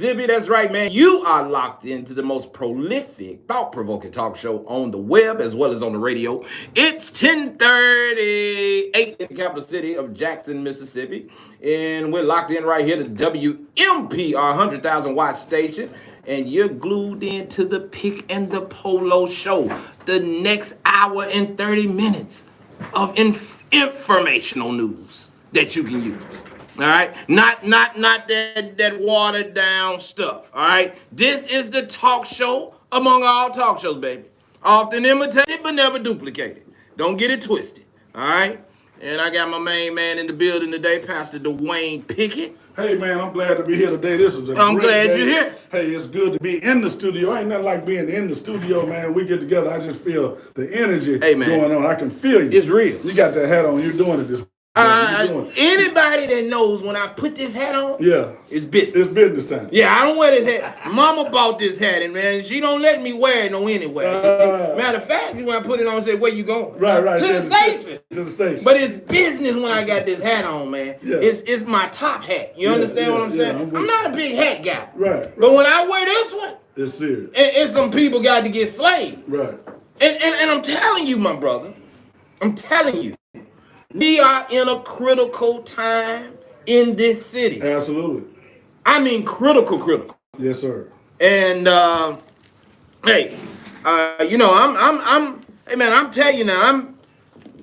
Mississippi. That's right, man. You are locked into the most prolific, thought-provoking talk show on the web as well as on the radio. It's 10:38 in the capital city of Jackson, Mississippi. And we're locked in right here to WMP, our 100,000 watt station. And you're glued into the Pick and the Polo show. The next hour and 30 minutes of informational news that you can use. All right, not that watered down stuff. All right, this is the talk show among all talk shows, baby. Often imitated but never duplicated. Don't get it twisted. All right, and I got my main man in the building today, Pastor Dwayne Pickett. Hey man, I'm glad to be here today. This is I'm glad you're here. Hey, it's good to be in the studio. Ain't nothing like being in the studio, man. We get together. I just feel the energy going on. I can feel you. It's real. You got that hat on. You're doing it this. Anybody that knows when I put this hat on, it's business. It's business time. Yeah, I don't wear this hat. Mama bought this hat, and man, she don't let me wear it no anywhere. Matter of fact, when I put it on, I said, "Where you going?" Right. To the station. To the station. But it's business when I got this hat on, man. Yeah. It's my top hat. You understand what I'm saying? I'm not a big hat guy. Right. But when I wear this one, it's serious. And some people got to get slayed. Right. And I'm telling you, my brother, I'm telling you. We are in a critical time in this city. Absolutely. I mean critical. Yes, sir. And hey, you know, hey man, I'm telling you now,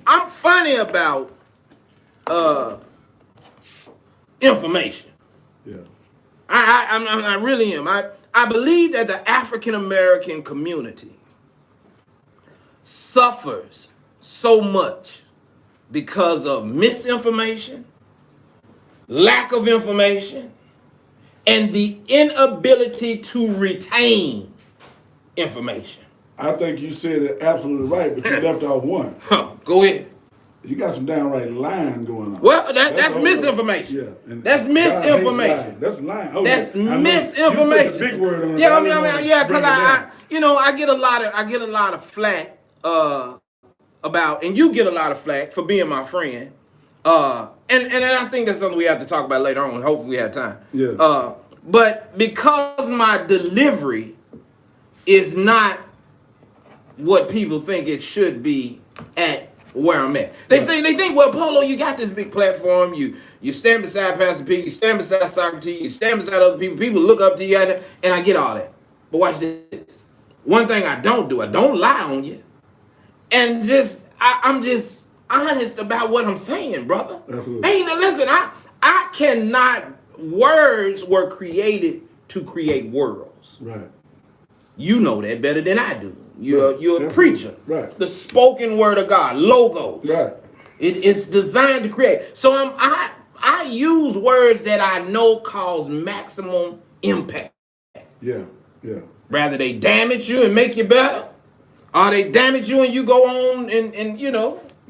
I'm funny about information. Yeah. I really am. I believe that the African American community suffers so much because of misinformation, lack of information, and the inability to retain information. I think you said it absolutely right, but you left out one. Go ahead. You got some downright lying going on. Well, that's misinformation. Yeah. And that's misinformation. That's lying. Okay. That's misinformation. You put the big word on it. Yeah, because I get a lot of flack about, and you get a lot of flack for being my friend. And I think that's something we have to talk about later on. Hopefully we have time. Yeah. But because my delivery is not what people think it should be at where I'm at. They think, well, Polo, you got this big platform. You stand beside Pastor P, you stand beside Socrates, you stand beside other people. People look up to you, and I get all that. But watch this. One thing I don't do, I don't lie on you. And I'm just honest about what I'm saying, brother. Absolutely. Hey, now listen, I cannot. Words were created to create worlds. Right. You know that better than I do. You're a preacher. Right. The spoken word of God, logos. Right. It's designed to create. So I use words that I know cause maximum impact. Yeah. Rather they damage you and make you better, or they damage you and you go on and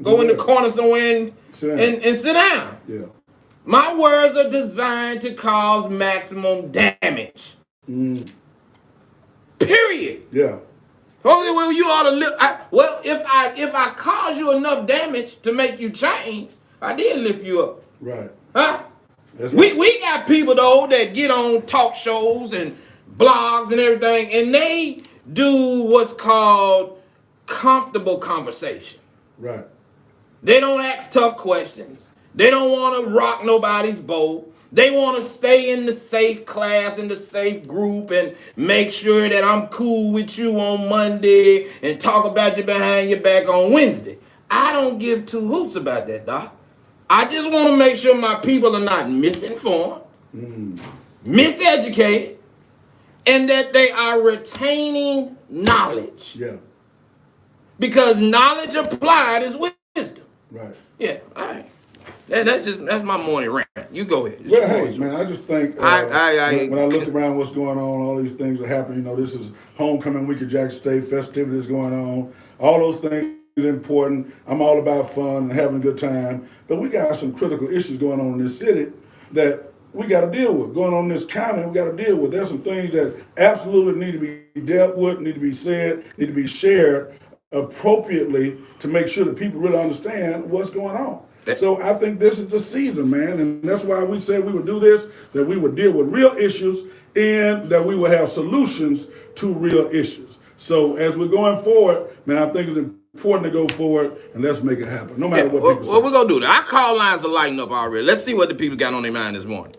go in the corner somewhere and sit down. Yeah. My words are designed to cause maximum damage. Period. Yeah. Okay, well, you ought to live. If I cause you enough damage to make you change, I did lift you up. Right. Huh? That's right. We got people though that get on talk shows and blogs and everything, and they do what's called comfortable conversation. Right. They don't ask tough questions. They don't want to rock nobody's boat. They want to stay in the safe class, in the safe group, and make sure that I'm cool with you on Monday and talk about you behind your back on Wednesday. I don't give two hoots about that, doc. I just want to make sure my people are not misinformed, miseducated, and that they are retaining knowledge. Yeah. Because knowledge applied is wisdom. Right. Yeah, all right. That's my morning rant. You go ahead. Well, hey, man, I just think when I look around what's going on, all these things are happening. This is homecoming week at Jackson State, festivities going on. All those things are important. I'm all about fun and having a good time. But we got some critical issues going on in this city that we got to deal with. Going on in this county, we got to deal with. There's some things that absolutely need to be dealt with, need to be said, need to be shared appropriately to make sure that people really understand what's going on. So I think this is the season, man, and that's why we said we would do this, that we would deal with real issues and that we would have solutions to real issues. So as we're going forward, man, I think it's important to go forward and let's make it happen, no matter what people say. Well, we're going to do that. Our call lines are lighting up already. Let's see what the people got on their mind this morning.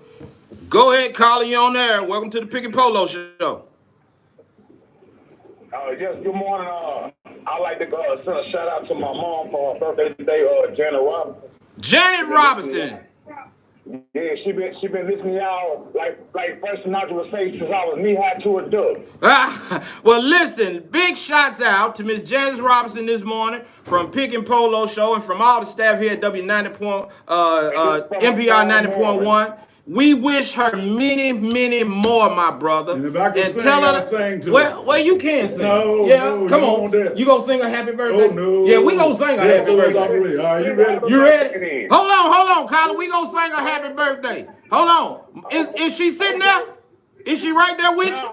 Go ahead, caller, you on there. Welcome to the Pick and Polo Show. Yes, good morning. I'd like to send a shout out to my mom for her birthday today, Janet Robinson. Janet Robinson. Yeah, she been listening to y'all like First Sinatra would say since I was knee-high to a duck. Well, listen, big shots out to Miss Janet Robinson this morning from Pick and Polo Show and from all the staff here at NPR 90.1. We wish her many, many more, my brother. And if I can sing, tell her to sing to well, you can sing. No, yeah, no, come you on. want that. You gonna sing a happy birthday? Oh, no. Yeah, we gonna sing a happy birthday. All right, you ready? You ready? Hold on, Kyla. We gonna sing a happy birthday. Hold on. Is she sitting there? Is she right there with you?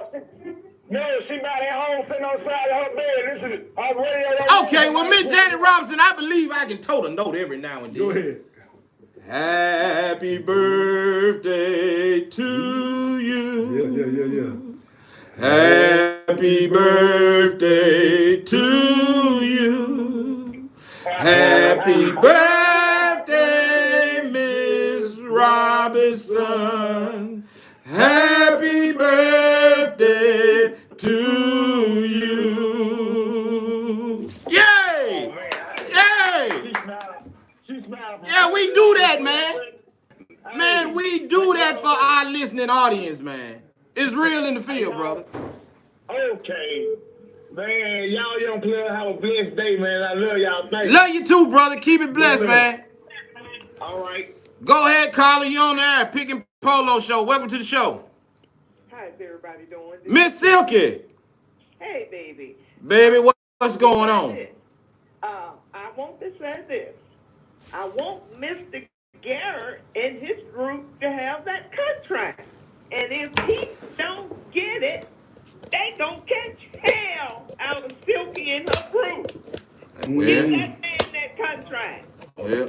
No, she not at home sitting on the side of her bed. This is her radio. Okay, well, Miss Janet Robinson, I believe I can tote a note every now and then. Go ahead. Happy birthday to you. Yeah. Happy birthday to you. Happy birthday, Miss Robinson. Happy birthday to you. Yay! Yay! Yeah, we do that, man. Man, we do that for our listening audience, man. It's real in the field, brother. Okay. Man, y'all young players have a blessed day, man. I love y'all. Thanks. Love you too, brother. Keep it blessed, man. All right. Go ahead, caller. You on there. Pick and Polo Show. Welcome to the show. How's everybody doing? Miss Silky. Hey, baby. Baby, what's going on? I want to say this. I want Mr. Garrett and his group to have that contract. And if he don't get it, they gonna catch hell out of Silky and her group. Give that man that contract.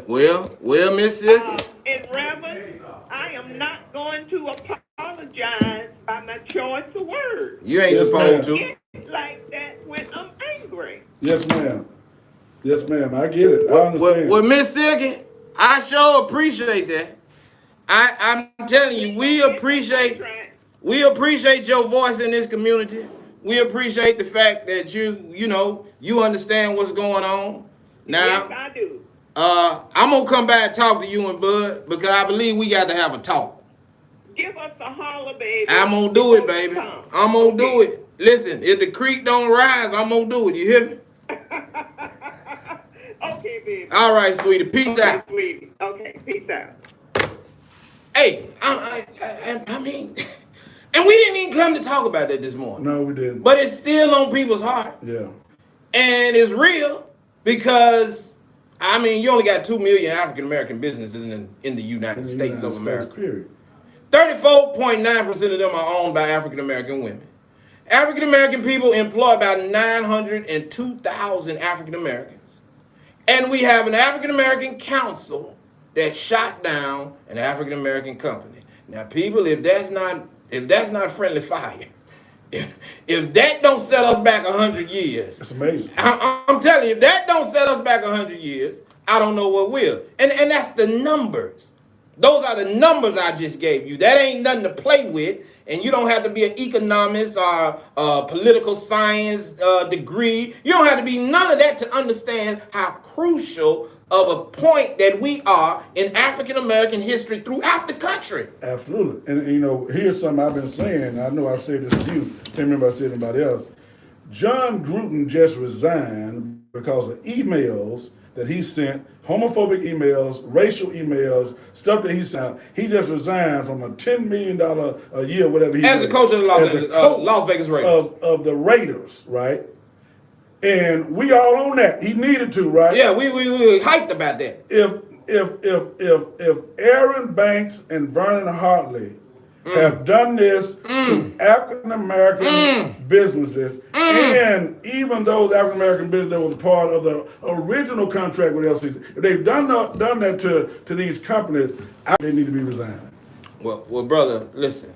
Well, Miss Silky. And Reverend, I am not going to apologize by my choice of words. You ain't supposed to. Get like that when I'm angry. Yes, ma'am. Yes, ma'am. I get it. I understand. Well, Miss Silky, I sure appreciate that. I'm telling you, we appreciate your voice in this community. We appreciate the fact that you understand what's going on. Now, yes, I do. I'm gonna come back and talk to you and Bud because I believe we got to have a talk. Give us a holler, baby. I'm gonna do it, baby. I'm gonna do it. Listen, if the creek don't rise, I'm gonna do it. You hear me? Okay, baby. All right, sweetie. Peace out. Sweetie. Okay, peace out. Hey, I mean, and we didn't even come to talk about that this morning. No, we didn't. But it's still on people's heart. Yeah. And it's real because, I mean, you only got 2 million African-American businesses in the United States of America. Period. 34.9% of them are owned by African-American women. African-American people employ about 902,000 African-Americans. And we have an African-American council that shot down an African-American company. Now, people, if that's not friendly fire, if that don't set us back 100 years, that's amazing. I'm telling you, if that don't set us back 100 years, I don't know what will. And that's the numbers. Those are the numbers I just gave you. That ain't nothing to play with. And you don't have to be an economist or a political science degree. You don't have to be none of that to understand how crucial of a point that we are in African-American history throughout the country. Absolutely. And here's something I've been saying. I know I've said this to you. Can't remember if I said anybody else. Jon Gruden just resigned because of emails that he sent, homophobic emails, racial emails, stuff that he sent. He just resigned from a $10 million a year, whatever he as the coach of the Las Vegas Raiders. Of the Raiders, right? And we all on that. He needed to, right? Yeah, we hyped about that. If Aaron Banks and Vernon Hartley have done this to African American businesses, and even those African American businesses that was part of the original contract with FCC. If they've done that to these companies, they need to be resigning. Well, brother, listen.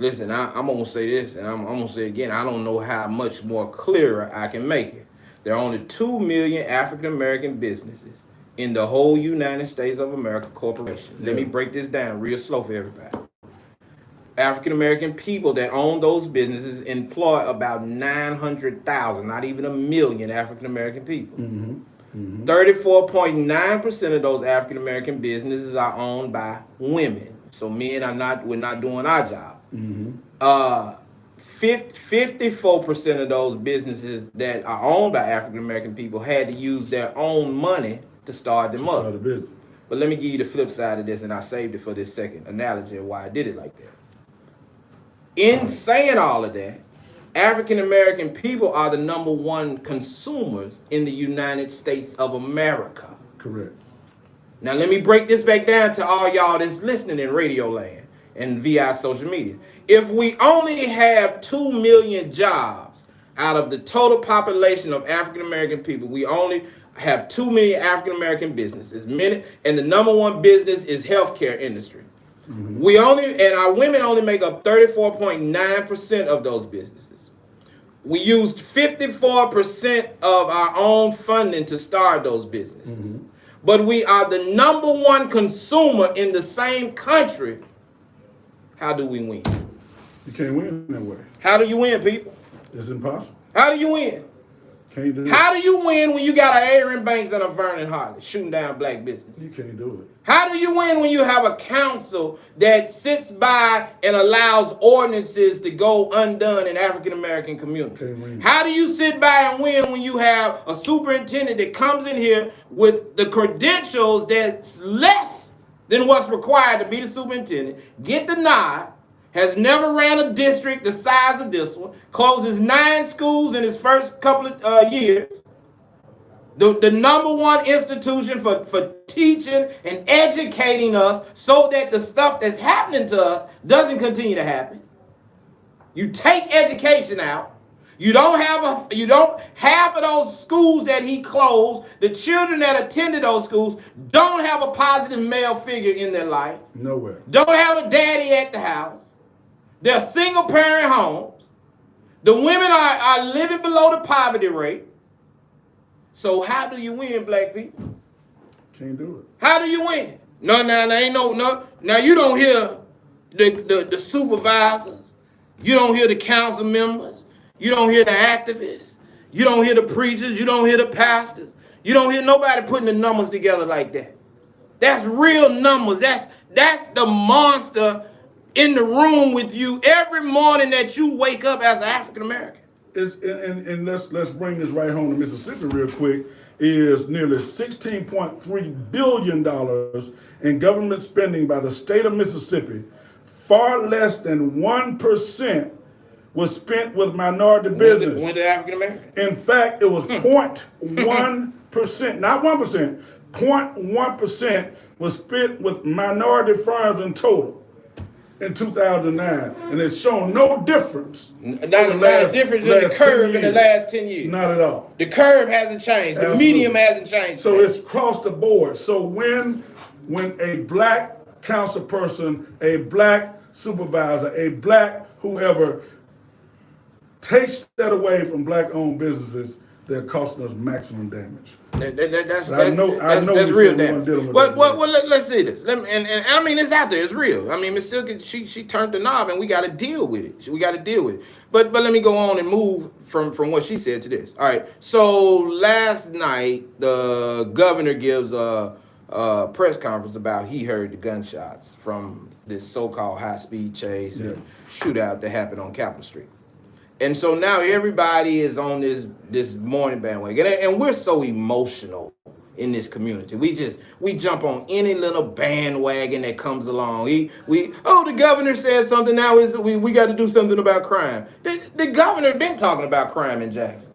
I'm gonna say this, and I'm gonna say it again. I don't know how much more clearer I can make it. There are only 2 million African American businesses in the whole United States of America corporation. Let me break this down real slow for everybody. African American people that own those businesses employ about 900,000, not even a million African American people. 34.9% of those African American businesses are owned by women. So men we're not doing our job. 54% of those businesses that are owned by African American people had to use their own money to start them up. But let me give you the flip side of this, and I saved it for this second analogy of why I did it like that. In saying all of that, African American people are the number one consumers in the United States of America. Correct. Now let me break this back down to all y'all that's listening in radio land and via social media. If we only have 2 million jobs out of the total population of African American people, we only have 2 million African American businesses. And the number one business is healthcare industry. Our women only make up 34.9% of those businesses. We used 54% of our own funding to start those businesses. But we are the number one consumer in the same country. How do we win? You can't win that way. How do you win, people? It's impossible. How do you win? Can't do it. How do you win when you got an Aaron Banks and a Vernon Hartley shooting down black business? You can't do it. How do you win when you have a council that sits by and allows ordinances to go undone in African American communities? How do you sit by and win when you have a superintendent that comes in here with the credentials that's less than what's required to be the superintendent, get the nod, has never ran a district the size of this one, closes 9 schools in his first couple of years, the number one institution for teaching and educating us so that the stuff that's happening to us doesn't continue to happen. You take education out. You don't half of those schools that he closed, the children that attended those schools don't have a positive male figure in their life. Nowhere. Don't have a daddy at the house. They're single parent homes. The women are living below the poverty rate. So how do you win, black people? Can't do it. How do you win? No, ain't no. Now you don't hear the supervisors. You don't hear the council members. You don't hear the activists. You don't hear the preachers. You don't hear the pastors. You don't hear nobody putting the numbers together like that. That's real numbers. That's the monster in the room with you every morning that you wake up as an African American. And let's bring this right home to Mississippi real quick. Is nearly $16.3 billion in government spending by the state of Mississippi. Far less than 1% was spent with minority business. Went to African American. In fact, it was 0.1%, not 1%, 0.1% was spent with minority firms in total in 2009, and it's shown no difference. Not a difference in the curve in the last 10 years. Not at all. The curve hasn't changed. The medium hasn't changed. So it's across the board. So when a black council person, a black supervisor, a black whoever takes that away from black-owned businesses, they're costing us maximum damage. That's real damage. Let's see this. And I mean, it's out there. It's real. I mean, Miss Silky, she turned the knob, and we got to deal with it. We got to deal with it. But let me go on and move from what she said to this. All right. So last night, the governor gives a press conference about he heard the gunshots from this so-called high-speed chase and shootout that happened on Capitol Street. And so now everybody is on this morning bandwagon, and we're so emotional in this community. We jump on any little bandwagon that comes along. The governor said something. Now we got to do something about crime. The governor been talking about crime in Jackson.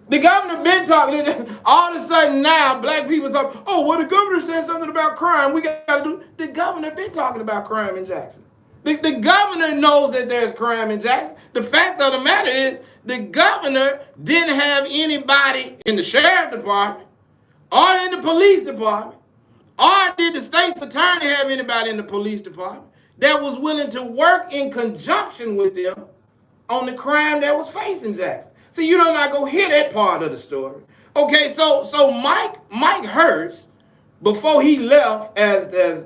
The governor been talking. All of a sudden now, black people talk. Oh, well, the governor said something about crime. We got to do. The governor been talking about crime in Jackson. The governor knows that there's crime in Jackson. The fact of the matter is the governor didn't have anybody in the sheriff department or in the police department, or did the state's attorney have anybody in the police department that was willing to work in conjunction with them on the crime that was facing Jackson. So you don't not go hear that part of the story. Okay, so Mike Hurst, before he left as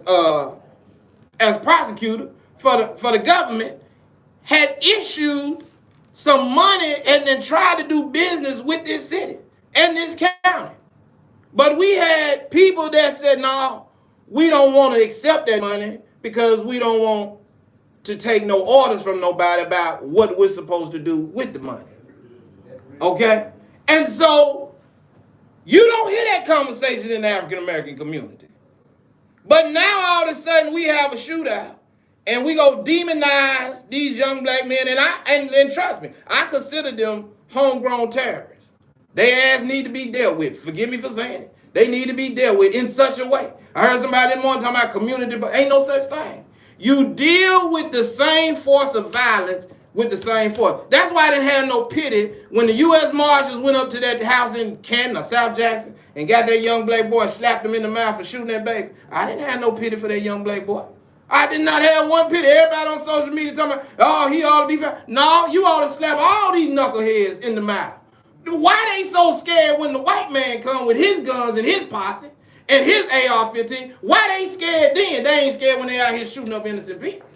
prosecutor for the government, had issued some money and then tried to do business with this city and this county. But we had people that said, no, we don't want to accept that money because we don't want to take no orders from nobody about what we're supposed to do with the money. Okay? And so you don't hear that conversation in the African-American community. But now all of a sudden we have a shootout and we go demonize these young black men, and trust me, I consider them homegrown terrorists. Their ass need to be dealt with. Forgive me for saying it. They need to be dealt with in such a way. I heard somebody this morning talking about community, but ain't no such thing. You deal with the same force of violence with the same force. That's why I didn't have no pity when the U.S. Marshals went up to that house in Canton or South Jackson and got that young black boy and slapped him in the mouth for shooting that baby. I didn't have no pity for that young black boy. I did not have one pity. Everybody on social media talking about, oh, he ought to be found. No, you ought to slap all these knuckleheads in the mouth. Why they so scared when the white man come with his guns and his posse and his AR-15? Why they scared then? They ain't scared when they out here shooting up innocent people.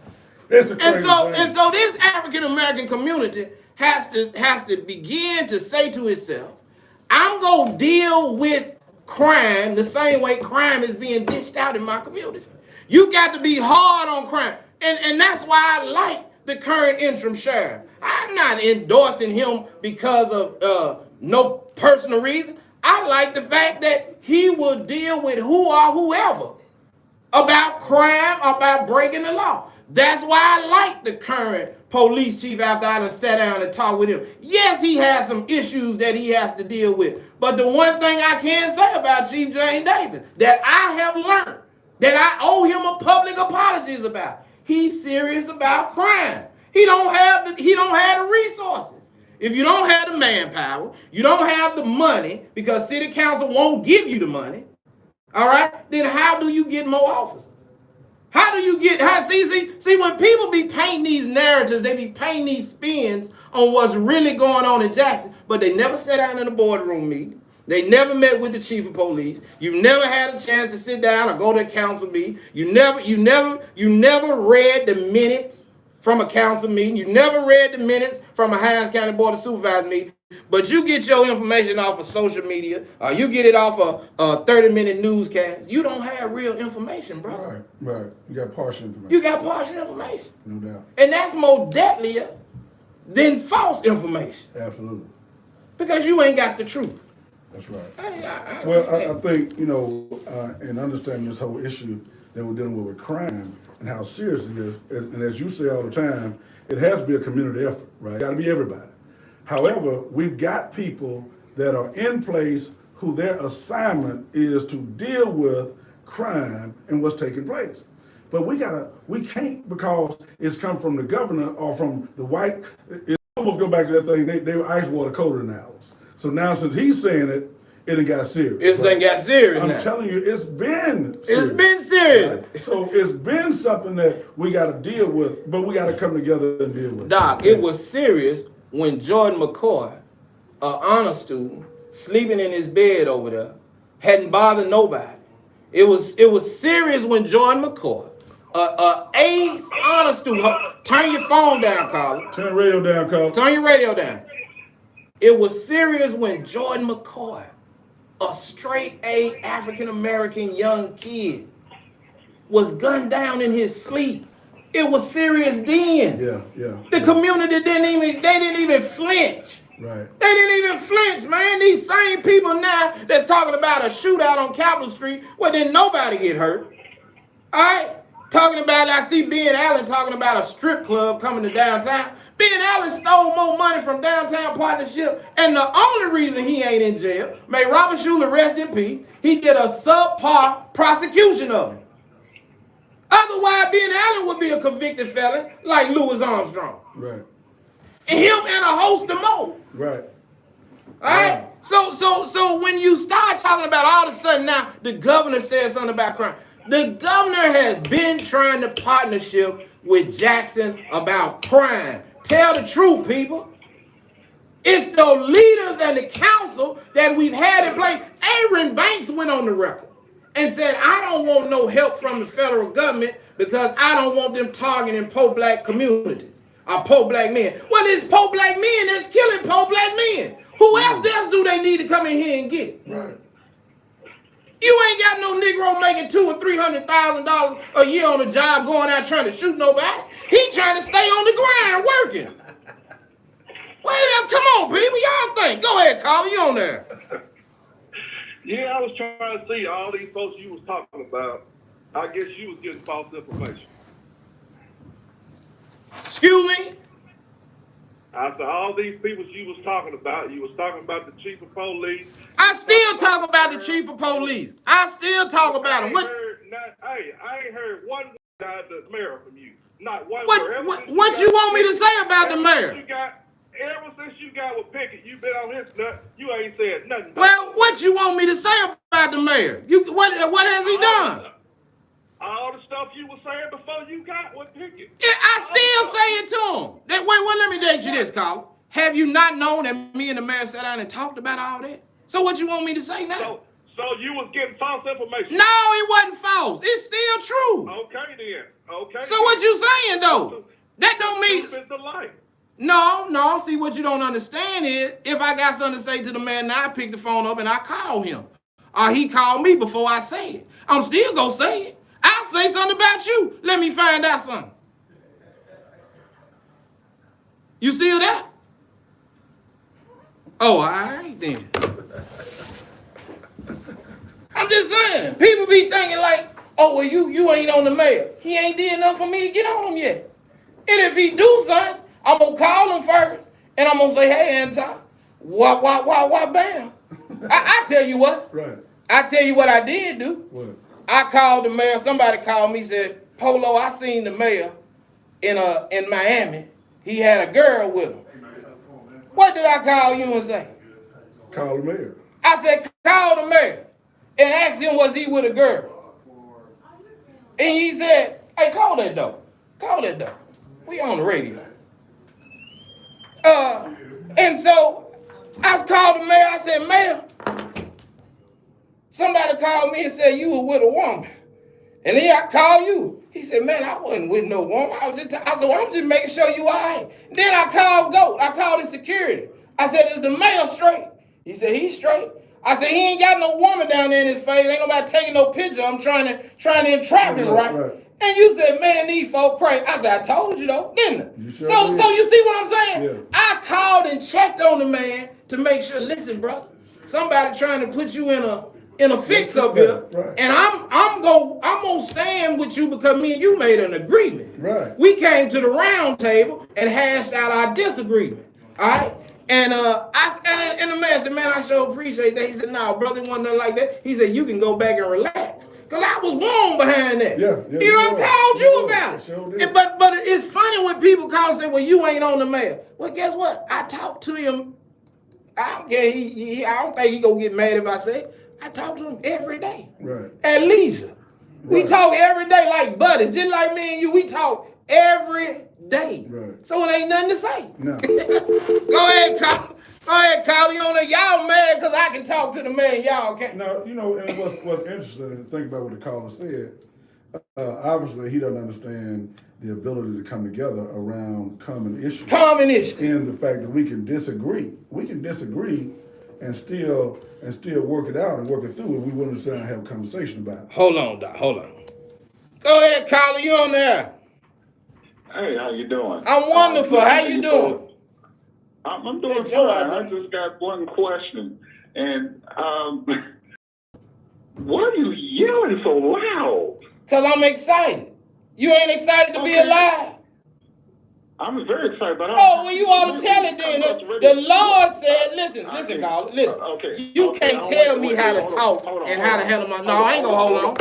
And so this African American community has to begin to say to itself, I'm gonna deal with crime the same way crime is being dished out in my community. You got to be hard on crime. And that's why I like the current interim sheriff. I'm not endorsing him because of no personal reason. I like the fact that he will deal with who or whoever about crime, about breaking the law. That's why I like the current police chief after I done sat down and talked with him. Yes, he has some issues that he has to deal with. But the one thing I can say about Chief Jane Davis that I have learned, that I owe him a public apologies about, he's serious about crime. He don't have the resources. If you don't have the manpower, you don't have the money because city council won't give you the money, all right, then how do you get more officers? How do you get, see, when people be painting these narratives, they be painting these spins on what's really going on in Jackson, but they never sat down in a boardroom meeting. They never met with the chief of police. You never had a chance to sit down or go to a council meeting. You never read the minutes from a council meeting. You never read the minutes from a Hinds County Board of Supervisors meeting. But you get your information off of social media, or you get it off of a 30-minute newscast. You don't have real information, bro. Right. You got partial information. You got partial information. No doubt. And that's more deadlier than false information. Absolutely. Because you ain't got the truth. That's right. I think, in understanding this whole issue that we're dealing with crime and how serious it is, and as you say all the time, it has to be a community effort, right? It got to be everybody. However, we've got people that are in place who their assignment is to deal with crime and what's taking place. But we can't, because it's come from the governor or from the white, it almost go back to that thing, they were ice water colder than ours. So now since he's saying it, it done got serious. It done got serious now. I'm telling you, it's been serious. It's been serious. Right? So it's been something that we got to deal with, but we got to come together and deal with. Doc, it was serious when Jordan McCoy, an honor student, sleeping in his bed over there, hadn't bothered nobody. It was serious when Jordan McCoy, an honor student, turn your phone down, Carla. Turn the radio down, Carla. Turn your radio down. It was serious when Jordan McCoy, a straight A African-American young kid, was gunned down in his sleep. It was serious then. Yeah. The community didn't even flinch. Right. They didn't even flinch, man. These same people now that's talking about a shootout on Capitol Street, well, then nobody get hurt. All right? Talking about, I see Ben Allen talking about a strip club coming to downtown. Ben Allen stole more money from Downtown Partnership, and the only reason he ain't in jail, may Robert Schuller rest in peace, he did a subpar prosecution of him. Otherwise, Ben Allen would be a convicted felon like Louis Armstrong. Right. And him and a host of more. Right. All right. So when you start talking about all of a sudden now the governor said something about crime. The governor has been trying to partnership with Jackson about crime. Tell the truth, people. It's the leaders and the council that we've had in place. Aaron Banks went on the record and said, I don't want no help from the federal government because I don't want them targeting poor black communities or poor black men. Well, it's poor black men that's killing poor black men. Who else do they need to come in here and get? Right. You ain't got no Negro making $200,000 or $300,000 a year on a job going out trying to shoot nobody. He trying to stay on the grind working. Well, come on, people. Y'all think. Go ahead, Carl. You on there. Yeah, I was trying to see all these folks you was talking about. I guess you was getting false information. Excuse me? After all these people you was talking about the chief of police. I still talk about the chief of police. I still talk about him. I ain't heard one word out of the mayor from you. Not one word. What you want me to say about the mayor? Ever since you got with Pickett, you been on his nut. You ain't said nothing. Well, what you want me to say about the mayor? What has he done? All the stuff you were saying before you got with Pickett. Yeah, I still say it to him. Wait, let me ask you this, Colin. Have you not known that me and the mayor sat down and talked about all that? So what you want me to say now? So you was getting false information. No, it wasn't false. It's still true. Okay then. Okay. So what you saying though? That don't mean. It's the life. No. See, what you don't understand is if I got something to say to the man, now I pick the phone up and I call him. Or he called me before I say it. I'm still gonna say it. I'll say something about you. Let me find out something. You still there? Oh, all right then. I'm just saying. People be thinking like, oh, well, you ain't on the mayor. He ain't did enough for me to get on him yet. And if he do something, I'm gonna call him first, and I'm gonna say, hey, Anton, why, bam. I tell you what. Right. I tell you what I did do. What? I called the mayor. Somebody called me, said, Polo, I seen the mayor in Miami. He had a girl with him. What did I call you and say? Call the mayor. I said, call the mayor and ask him, was he with a girl? And he said, hey, call that door. Call that door. We on the radio. And so I called the mayor. I said, Mayor, somebody called me and said you were with a woman. And then I called you. He said, man, I wasn't with no woman. I said, well, I'm just making sure you all right. Then I called GOAT. I called the security. I said, is the mayor straight? He said, he's straight. I said, he ain't got no woman down there in his face. Ain't nobody taking no picture. I'm trying to entrap him, right? And you said, man, these folk crazy. I said, I told you though, didn't I? You sure so you see what I'm saying? Yeah. I called and checked on the man to make sure, listen, brother, somebody trying to put you in a fix up here. Right. And I'm gonna stand with you because me and you made an agreement. Right. We came to the round table and hashed out our disagreement. All right. And and the man said, man, I sure appreciate that. He said, no, brother, it wasn't nothing like that. He said, you can go back and relax. Because I was warm behind that. Yeah, he done called you about it. Sure but it's funny when people call and say, well, you ain't on the mayor. Well, guess what? I talked to him. I don't care. I don't think he gonna get mad if I say I talk to him every day. Right. At leisure. Right. We talk every day like buddies. Just like me and you, we talk every day. Right. So it ain't nothing to say. No. Go ahead, Carl. You on there. Y'all mad because I can talk to the man. Y'all can't. No, and what's interesting to think about what the caller said, obviously he doesn't understand the ability to come together around common issues. Common issues. And the fact that we can disagree. We can disagree and still work it out and work it through, and we wouldn't sit down and have a conversation about it. Hold on, Doc. Hold on. Go ahead, Carl. You on there? Hey, how you doing? I'm wonderful. How you doing? I'm doing fine. I just got one question. And why are you yelling so loud? Because I'm excited. You ain't excited to be alive? I'm very excited. But well, you ought to tell it then. The Lord said, listen, Carl, listen. You can't tell me how to talk and how to handle my... No, I ain't going to hold on.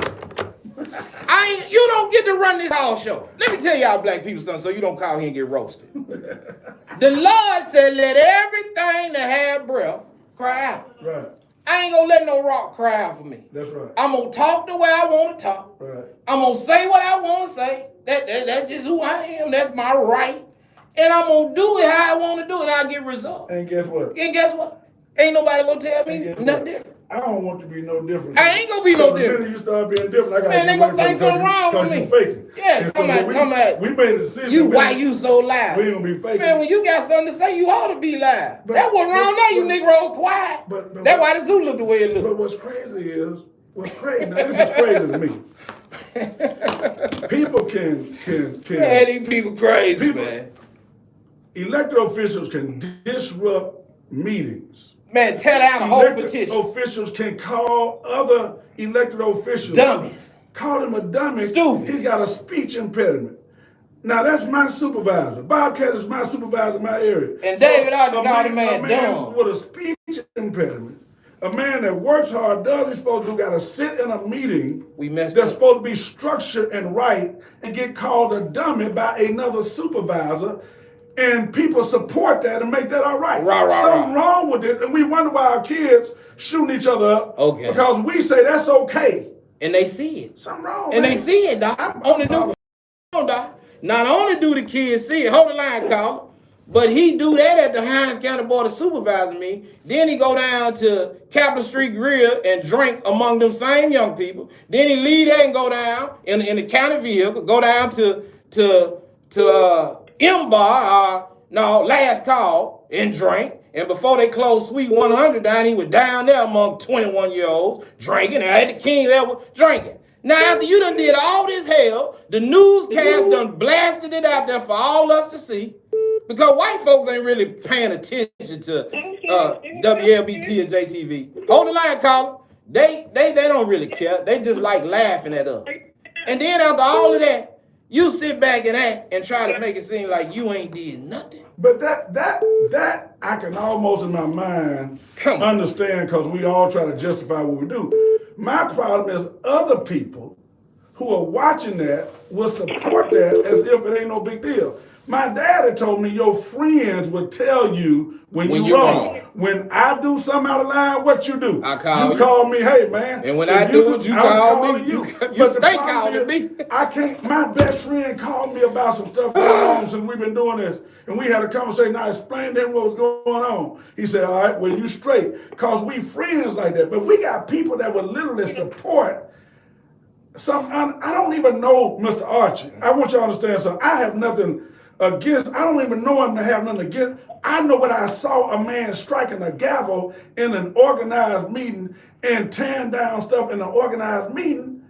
I You don't get to run this whole show. Let me tell y'all black people something so you don't call here and get roasted. The Lord said, let everything that have breath cry out. Right. I ain't gonna let no rock cry out for me. That's right. I'm gonna talk the way I want to talk. Right. I'm gonna say what I want to say. That's just who I am. That's my right. And I'm gonna do it how I want to do it, and I get results. And guess what? Ain't nobody gonna tell me nothing different. I don't want to be no different. I ain't gonna be no The different. minute you start being different, I got Man, they gonna think something wrong with me. You faking. Yeah, And talking about we made a decision. why you so loud? We ain't gonna be faking. Man, when you got something to say, you ought to be loud. That's what's wrong now. You Negroes quiet. But That's why the zoo look the way it But look. what's crazy now this is crazy to me. People can Man, these people crazy, man. Elected officials can disrupt meetings. Man, tear down the whole Elected petition. officials can call other elected officials Dummies. Call him a dummy. Stupid. He's got a speech impediment. Now that's my supervisor. Bobcat is my supervisor in my area. And David ought to call the a man dumb. with a speech impediment, a man that works hard, does what he's supposed to do, got to sit in a meeting that's supposed to be structured and right and get called a dummy by another supervisor. And people support that and make that all right. Something wrong with it, and we wonder why our kids shooting each other up. Okay. Because we say that's okay. And they see it. Something wrong. And man. they see it, Doc. On the new Doc. Not only do the kids see it, hold the line, caller, but he do that at the Hinds County Board of Supervisors meeting. Then he go down to Capitol Street Grill and drink among them same young people. Then he leave there and go down in the county vehicle, go down to M-Bar, Last Call, and drink. And before they closed Suite 100 down, he was down there among 21-year-olds drinking. And at the King level, drinking. Now, after you done did all this hell, the newscast done blasted it out there for all us to see. Because white folks ain't really paying attention to WLBT and JTV. Hold the line, caller. They don't really care. They just like laughing at us. And then after all of that, you sit back and act and try to make it seem like you ain't did nothing. But that I can almost in my mind understand because we all try to justify what we do. My problem is other people who are watching that will support that as if it ain't no big deal. My daddy told me your friends would tell you when you're wrong. When I do something out of line, what you do? I call you. Call me, hey man. And when I do it, you call me. You stay calling me. I can't. My best friend called me about some stuff going on since we've been doing this, and we had a conversation. I explained to him what was going on. He said, "All right, well you straight, cause we friends like that." But we got people that would literally support. I don't even know Mr. Archie. I want you to understand something. I have nothing against, I don't even know him to have nothing against. I know what I saw a man striking a gavel in an organized meeting and tearing down stuff in an organized meeting.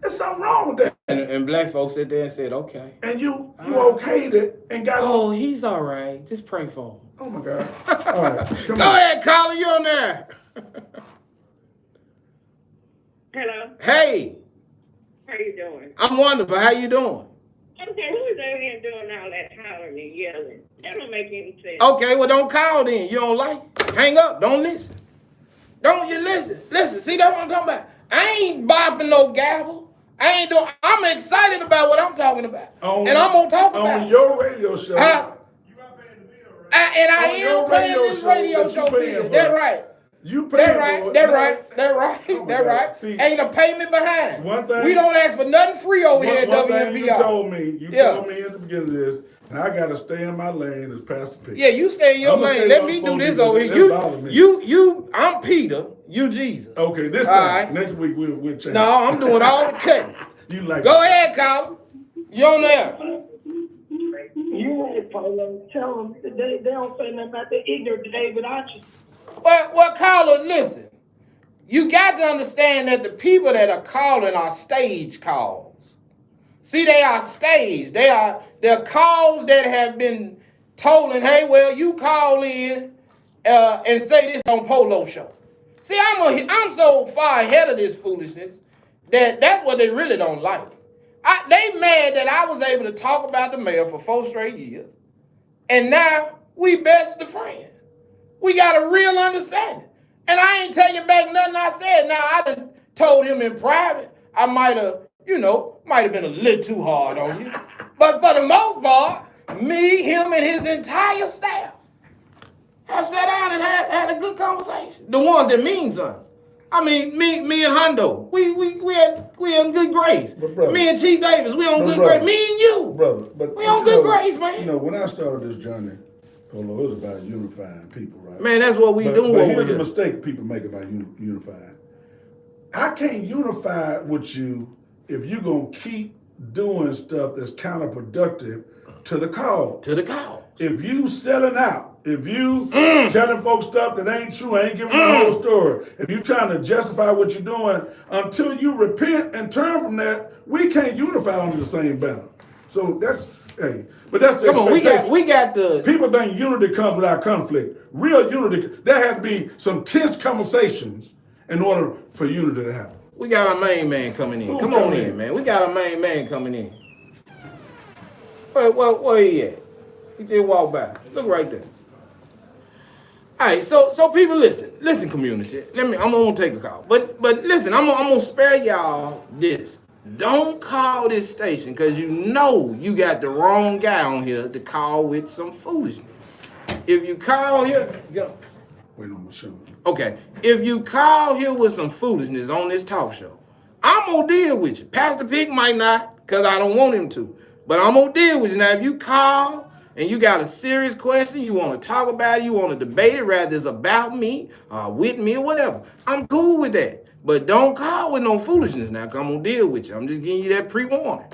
There's something wrong with that. And black folks sit there and said, okay. And you okayed it and got Oh, he's all right. Just pray for him. Oh my God. All right. Come Go ahead, caller, you on there. Hello. Hey. How you doing? I'm wonderful. How you doing? Okay, who is out here doing all that hollering and yelling? That don't make any sense. Okay, well, don't call then. You don't like it. Hang up. Don't listen. Don't you listen. Listen, see, that's what I'm talking about. I ain't bopping no gavel. I'm excited about what I'm talking about. And I'm going to talk about it. On your radio show. And I am paying this radio show bill. That's right. You pay That's right. See, ain't a payment behind. One thing we don't ask for nothing free over here at WMPR. You told me at the beginning of this, and I gotta stay in my lane as Pastor P. Yeah, you stay in your lane. Let me do this over here. I'm Peter. You Jesus. Okay, this time next week we'll change. No, I'm doing all the cutting. You like? Go ahead, Colin. You on there? You ain't Polo. Tell them they don't say nothing about the ignorant David Archie. Well, caller, listen. You got to understand that the people that are calling are stage calls. See, they are staged. They're calls that have been told, and hey, well, you call in and say this on Polo Show. See, I'm so far ahead of this foolishness that's what they really don't like. They mad that I was able to talk about the mayor for 4 straight years, and now we best of friends. We got a real understanding. And I ain't taking back nothing I said. Now, I done told him in private I might have You know, might have been a little too hard on you. But for the most part, me, him, and his entire staff have sat down and had a good conversation. The ones that mean something. I mean, me and Hondo, we on good grace. Brother, me and Chief Davis, we on good brother, grace. Me and you, brother, but we on good grace, man. You know, when I started this journey, Polo, it was about unifying people, right? Man, that's what we doing but over here's here. the mistake people make about unifying. I can't unify with you if you're gonna keep doing stuff that's counterproductive to the cause. To the cause. If you selling out, if you telling folks stuff that ain't true, ain't giving the whole story, if you trying to justify what you're doing, until you repent and turn from that, we can't unify under the same banner. So that's, hey, but that's the Come on, expectation. we got the People think unity comes without conflict. Real unity, there had to be some tense conversations in order for unity to happen. We got our main man coming in. Who's Come on coming in, in? man. We got our main man coming in. Where he at? He just walked by. Look right there. All right, so people, listen, community. I'm gonna take a call, but listen, I'm gonna spare y'all this. Don't call this station because you know you got the wrong guy on here to call with some foolishness. If you call here, go. Wait on my show. Okay, if you call here with some foolishness on this talk show, I'm gonna deal with you. Pastor Pick might not, because I don't want him to, but I'm gonna deal with you. Now, if you call and you got a serious question, you want to talk about it, you want to debate it, rather it's about me, with me, or whatever, I'm cool with that. But don't call with no foolishness now, because I'm gonna deal with you. I'm just giving you that pre-warning.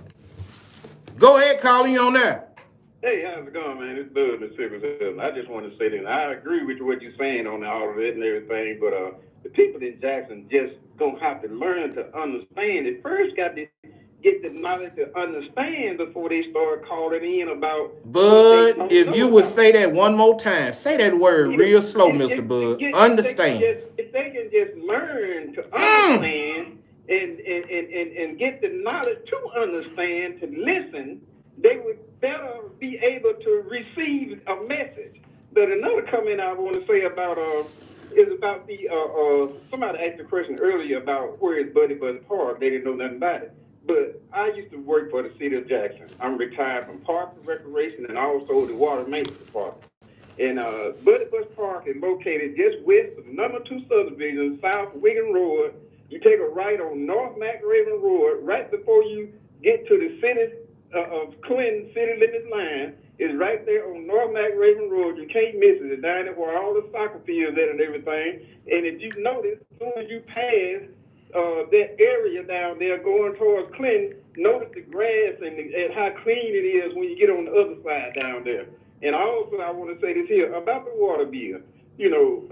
Go ahead, call you on there. Hey, how's it going, man? It's Bud in the Circus Hill. I just want to say that I agree with what you're saying on all of it and everything, but the people in Jackson just gonna have to learn to understand. They first got to get the knowledge to understand before they start calling in about. Bud, if you would say that one more time, say that word real slow, Mr. Bud. Understand. If they can just learn to understand and get the knowledge to understand, to listen, they would better be able to receive a message. But another comment I want to say about is about the somebody asked a question earlier about where is Buddy Park. They didn't know nothing about it. But I used to work for the city of Jackson. I'm retired from Parks and Recreation and also the Water Maintenance Department. And Buddy Park is located just west of number 2 subdivision, South Wigan Road. You take a right on North McRaven Road, right before you get to the city of Clinton city limits line. Is right there on North McRaven Road. You can't miss it. It's down there where all the soccer fields at and everything. And if you notice, as soon as you pass that area down there going towards Clinton, notice the grass and how clean it is when you get on the other side down there. And also, I want to say this here about the water bill. You know,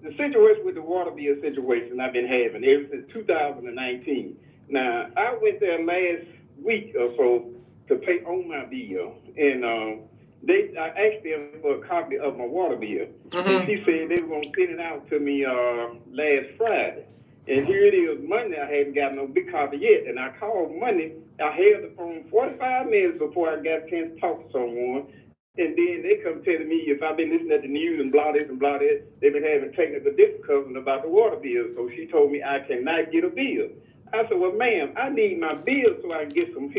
the situation with the water bill situation I've been having ever since 2019. Now, I went there last week or so to pay on my bill, and I asked them for a copy of my water bill. And she said they were going to send it out to me last Friday. And here it is, Monday, I hadn't got no big copy yet. And I called Monday, I held the phone 45 minutes before I got a chance to talk to someone. And then they come telling me if I've been listening to the news and blah this and blah that, they've been having technical difficulties about the water bill. So she told me I cannot get a bill. I said, well, ma'am, I need my bill so I can get some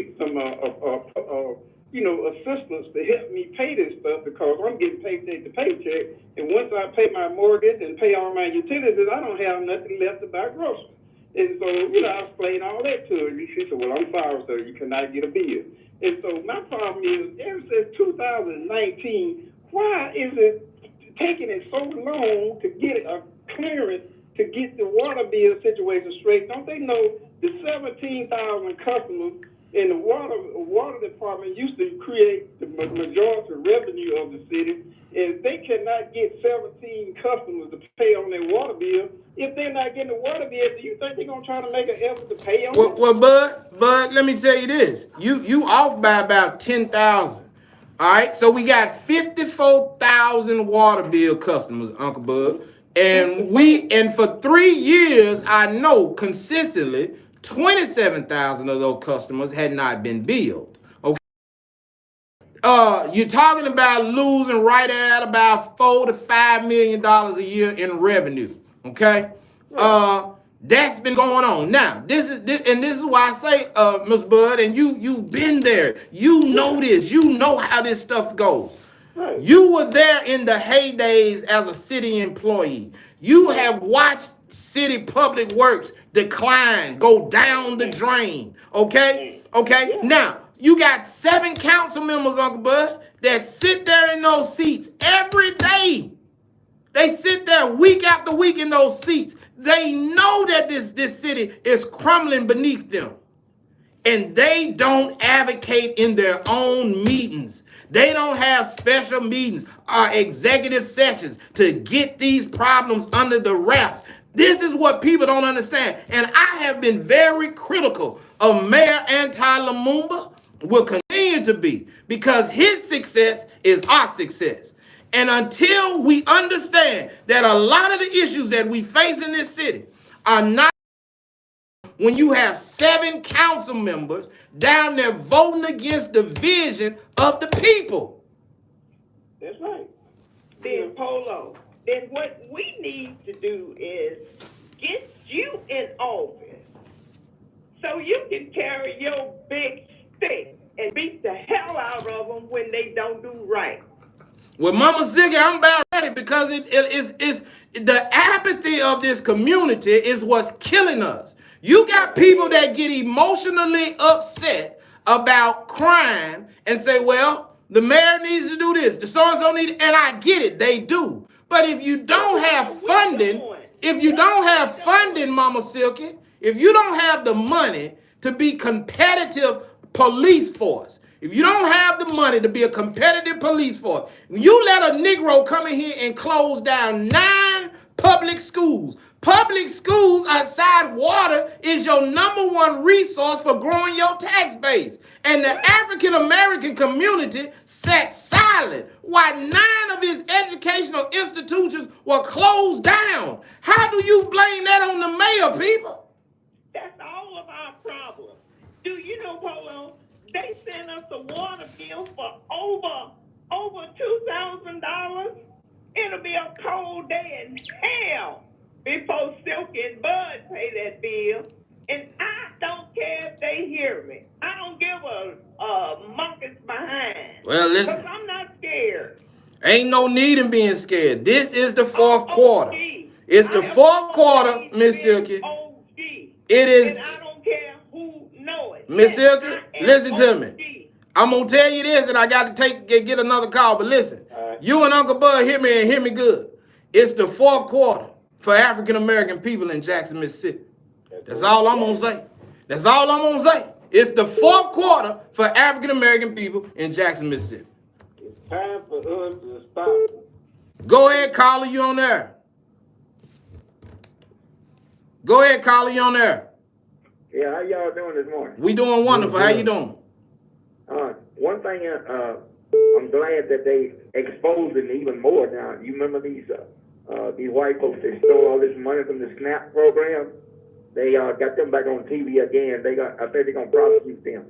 assistance to help me pay this stuff because I'm getting paycheck to paycheck. And once I pay my mortgage and pay all my utilities, I don't have nothing left to buy groceries. And so, I explained all that to her. She said, well, I'm sorry, sir, you cannot get a bill. And so my problem is, ever since 2019, why is it taking it so long to get a clearance to get the water bill situation straight? Don't they know the 17,000 customers in the water department used to create the majority revenue of the city, and they cannot get 17 customers to pay on their water bill. If they're not getting the water bill, do you think they're gonna try to make an effort to pay on it? Well, Bud, let me tell you this: you off by about 10,000. All right, so we got 54,000 water bill customers, Uncle Bud, and for 3 years, I know consistently 27,000 of those customers had not been billed. Okay. You're talking about losing right at about $4 to $5 million a year in revenue. Okay. That's been going on. Now, this is why I say, Ms. Bud, and you've been there. You know this. You know how this stuff goes. Right. You were there in the heydays as a city employee. You have watched city public works decline, go down the drain. Okay? Okay? Yeah. Now, you got 7 council members, Uncle Bud, that sit there in those seats every day. They sit there week after week in those seats. They know that this city is crumbling beneath them. And they don't advocate in their own meetings. They don't have special meetings or executive sessions to get these problems under the wraps. This is what people don't understand. And I have been very critical of Mayor Anti-Lumumba, will continue to be, because his success is our success. And until we understand that a lot of the issues that we face in this city are not, when you have 7 council members down there voting against the vision of the people. That's right. Then Polo, then what we need to do is get you in office so you can carry your big stick and beat the hell out of them when they don't do right. Well, Mama Ziggy, I'm about ready, because it's the apathy of this community is what's killing us. You got people that get emotionally upset about crime and say, well, the mayor needs to do this, the so-and-so need, and I get it, they do. But if you don't have funding, Mama Silky, if you don't have the money to be competitive police force, if you don't have the money to be a competitive police force, you let a Negro come in here and close down 9 public schools. Public schools outside water is your #1 resource for growing your tax base. And the African American community sat silent while 9 of its educational institutions were closed down. How do you blame that on the mayor, people? That's all of our problem. Do you know, Polo, they sent us a water bill for over $2,000. It'll be a cold day in hell before Silk and Bud pay that bill. And I don't care if they hear me. I don't give a monkey's behind. Well, listen. Because I'm not scared. Ain't no need in being scared. This is the 4th quarter. OG. It's the 4th quarter, Miss Silky. OG. It is. And I don't care who know it. Miss Silky, I am listen to OG. me. I'm gonna tell you this, and I got to get another call. But listen, you and Uncle Bud hear me and hear me good. It's the 4th quarter for African American people in Jackson, Mississippi. That's all I'm gonna say. That's all I'm gonna say. It's the 4th quarter for African American people in Jackson, Mississippi. It's time for us to stop. Go ahead, caller, you on there. Go ahead, caller, you on there. Yeah, how y'all doing this morning? We doing wonderful. How you doing? One thing, I'm glad that they exposed it even more now. You remember these white folks that stole all this money from the SNAP program? They got them back on TV again. I think they're gonna prosecute them.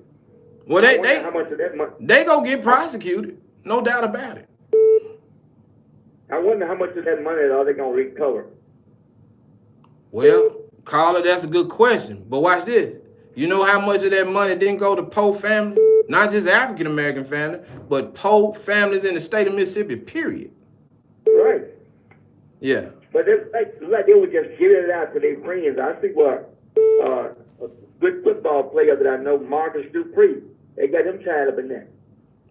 Well, how much of that money? They gonna get prosecuted, no doubt about it. I wonder how much of that money are they gonna recover? Well, caller, that's a good question. But watch this. You know how much of that money didn't go to poor families? Not just African American families, but poor families in the state of Mississippi, period. Right. Yeah. But it's like they would just give it out to their friends. I see what a good football player that I know, Marcus Dupree, they got him tied up in that.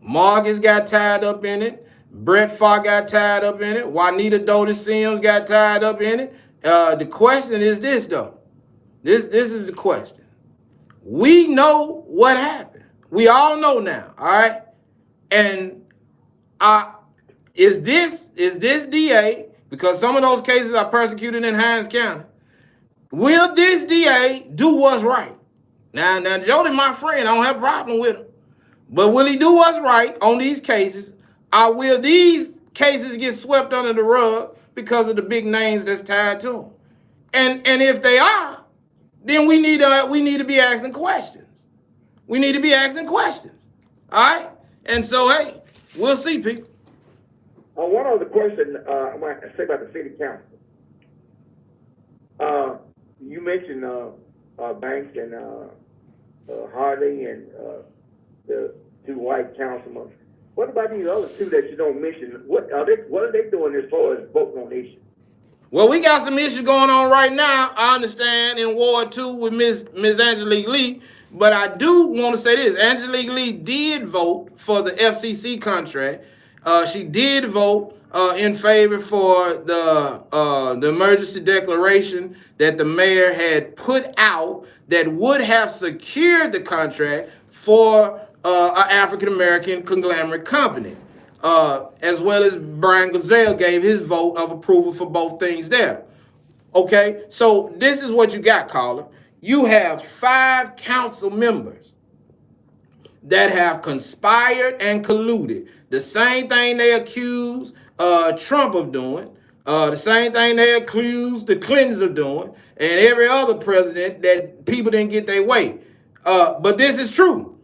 Marcus got tied up in it. Brett Favre got tied up in it. Juanita Doty Sims got tied up in it. The question is this, though. This is the question. We know what happened. We all know now, all right? And is this DA, because some of those cases are persecuted in Hinds County, will this DA do what's right? Now, Jody, my friend, I don't have a problem with him. But will he do what's right on these cases? Or will these cases get swept under the rug because of the big names that's tied to them? And if they are, then we need to be asking questions. We need to be asking questions. All right? And so, hey, we'll see, people. One other question I want to say about the city council. you mentioned Banks and Harley and the two white councilmen. What about these other two that you don't mention? What are they doing as far as voting on issues? Well, we got some issues going on right now, I understand, in Ward 2 with Miss Angelique Lee. But I do want to say this. Angelique Lee did vote for the FCC contract. She did vote in favor for the emergency declaration that the mayor had put out that would have secured the contract for an African-American conglomerate company. As well as Brian Gazelle gave his vote of approval for both things there. Okay, so this is what you got, caller. You have 5 council members that have conspired and colluded. The same thing they accused Trump of doing, the same thing they accused the Clintons of doing, and every other president that people didn't get their way. But this is true.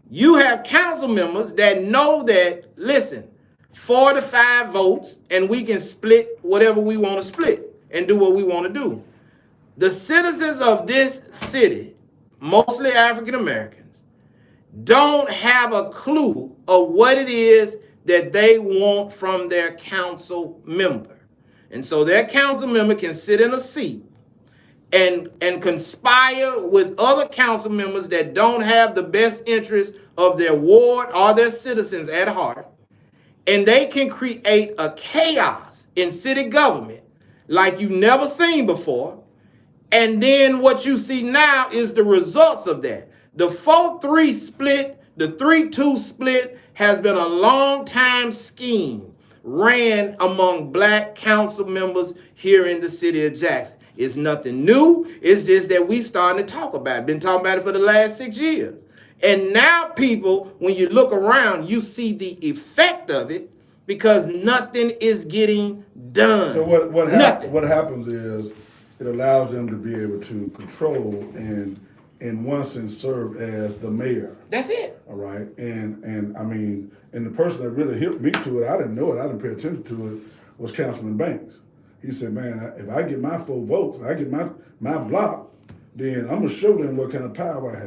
You have council members that know that, listen, 4 to 5 votes, and we can split whatever we want to split and do what we want to do. The citizens of this city, mostly African Americans, don't have a clue of what it is that they want from their council member. And so their council member can sit in a seat and conspire with other council members that don't have the best interest of their ward or their citizens at heart. And they can create a chaos in city government like you've never seen before. And then what you see now is the results of that. The 4-3 split, the 3-2 split has been a long time scheme ran among black council members here in the city of Jackson. It's nothing new. It's just that we starting to talk about it. Been talking about it for the last 6 years. And now people, when you look around, you see the effect of it because nothing is getting done. So what happens is it allows them to be able to control and in one sense serve as the mayor. That's it. All right. And I mean, and the person that really hit me to it, I didn't know it, I didn't pay attention to it, was Councilman Banks. He said, man, if I get my 4 votes, if I get my block, then I'm gonna show them what kind of power I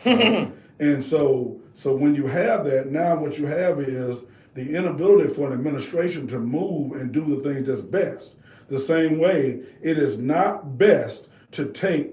have. And so when you have that, now what you have is the inability for an administration to move and do the things that's best. The same way, it is not best to take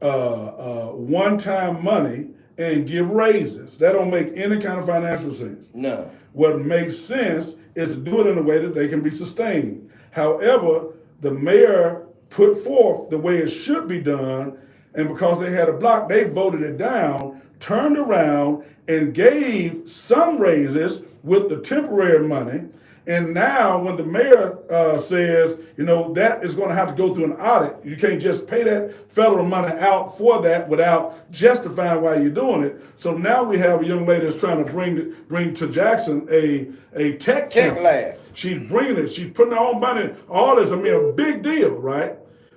one-time money and give raises. That don't make any kind of financial sense. No. What makes sense is to do it in a way that they can be sustained. However, the mayor put forth the way it should be done, and because they had a block, they voted it down, turned around and gave some raises with the temporary money. And now when the mayor says, you know, that is going to have to go through an audit, you can't just pay that federal money out for that without justifying why you're doing it. So now we have a young lady that's trying to bring to Jackson a tech lab. She's bringing it. She's putting her own money, all this. I mean, a big deal, right?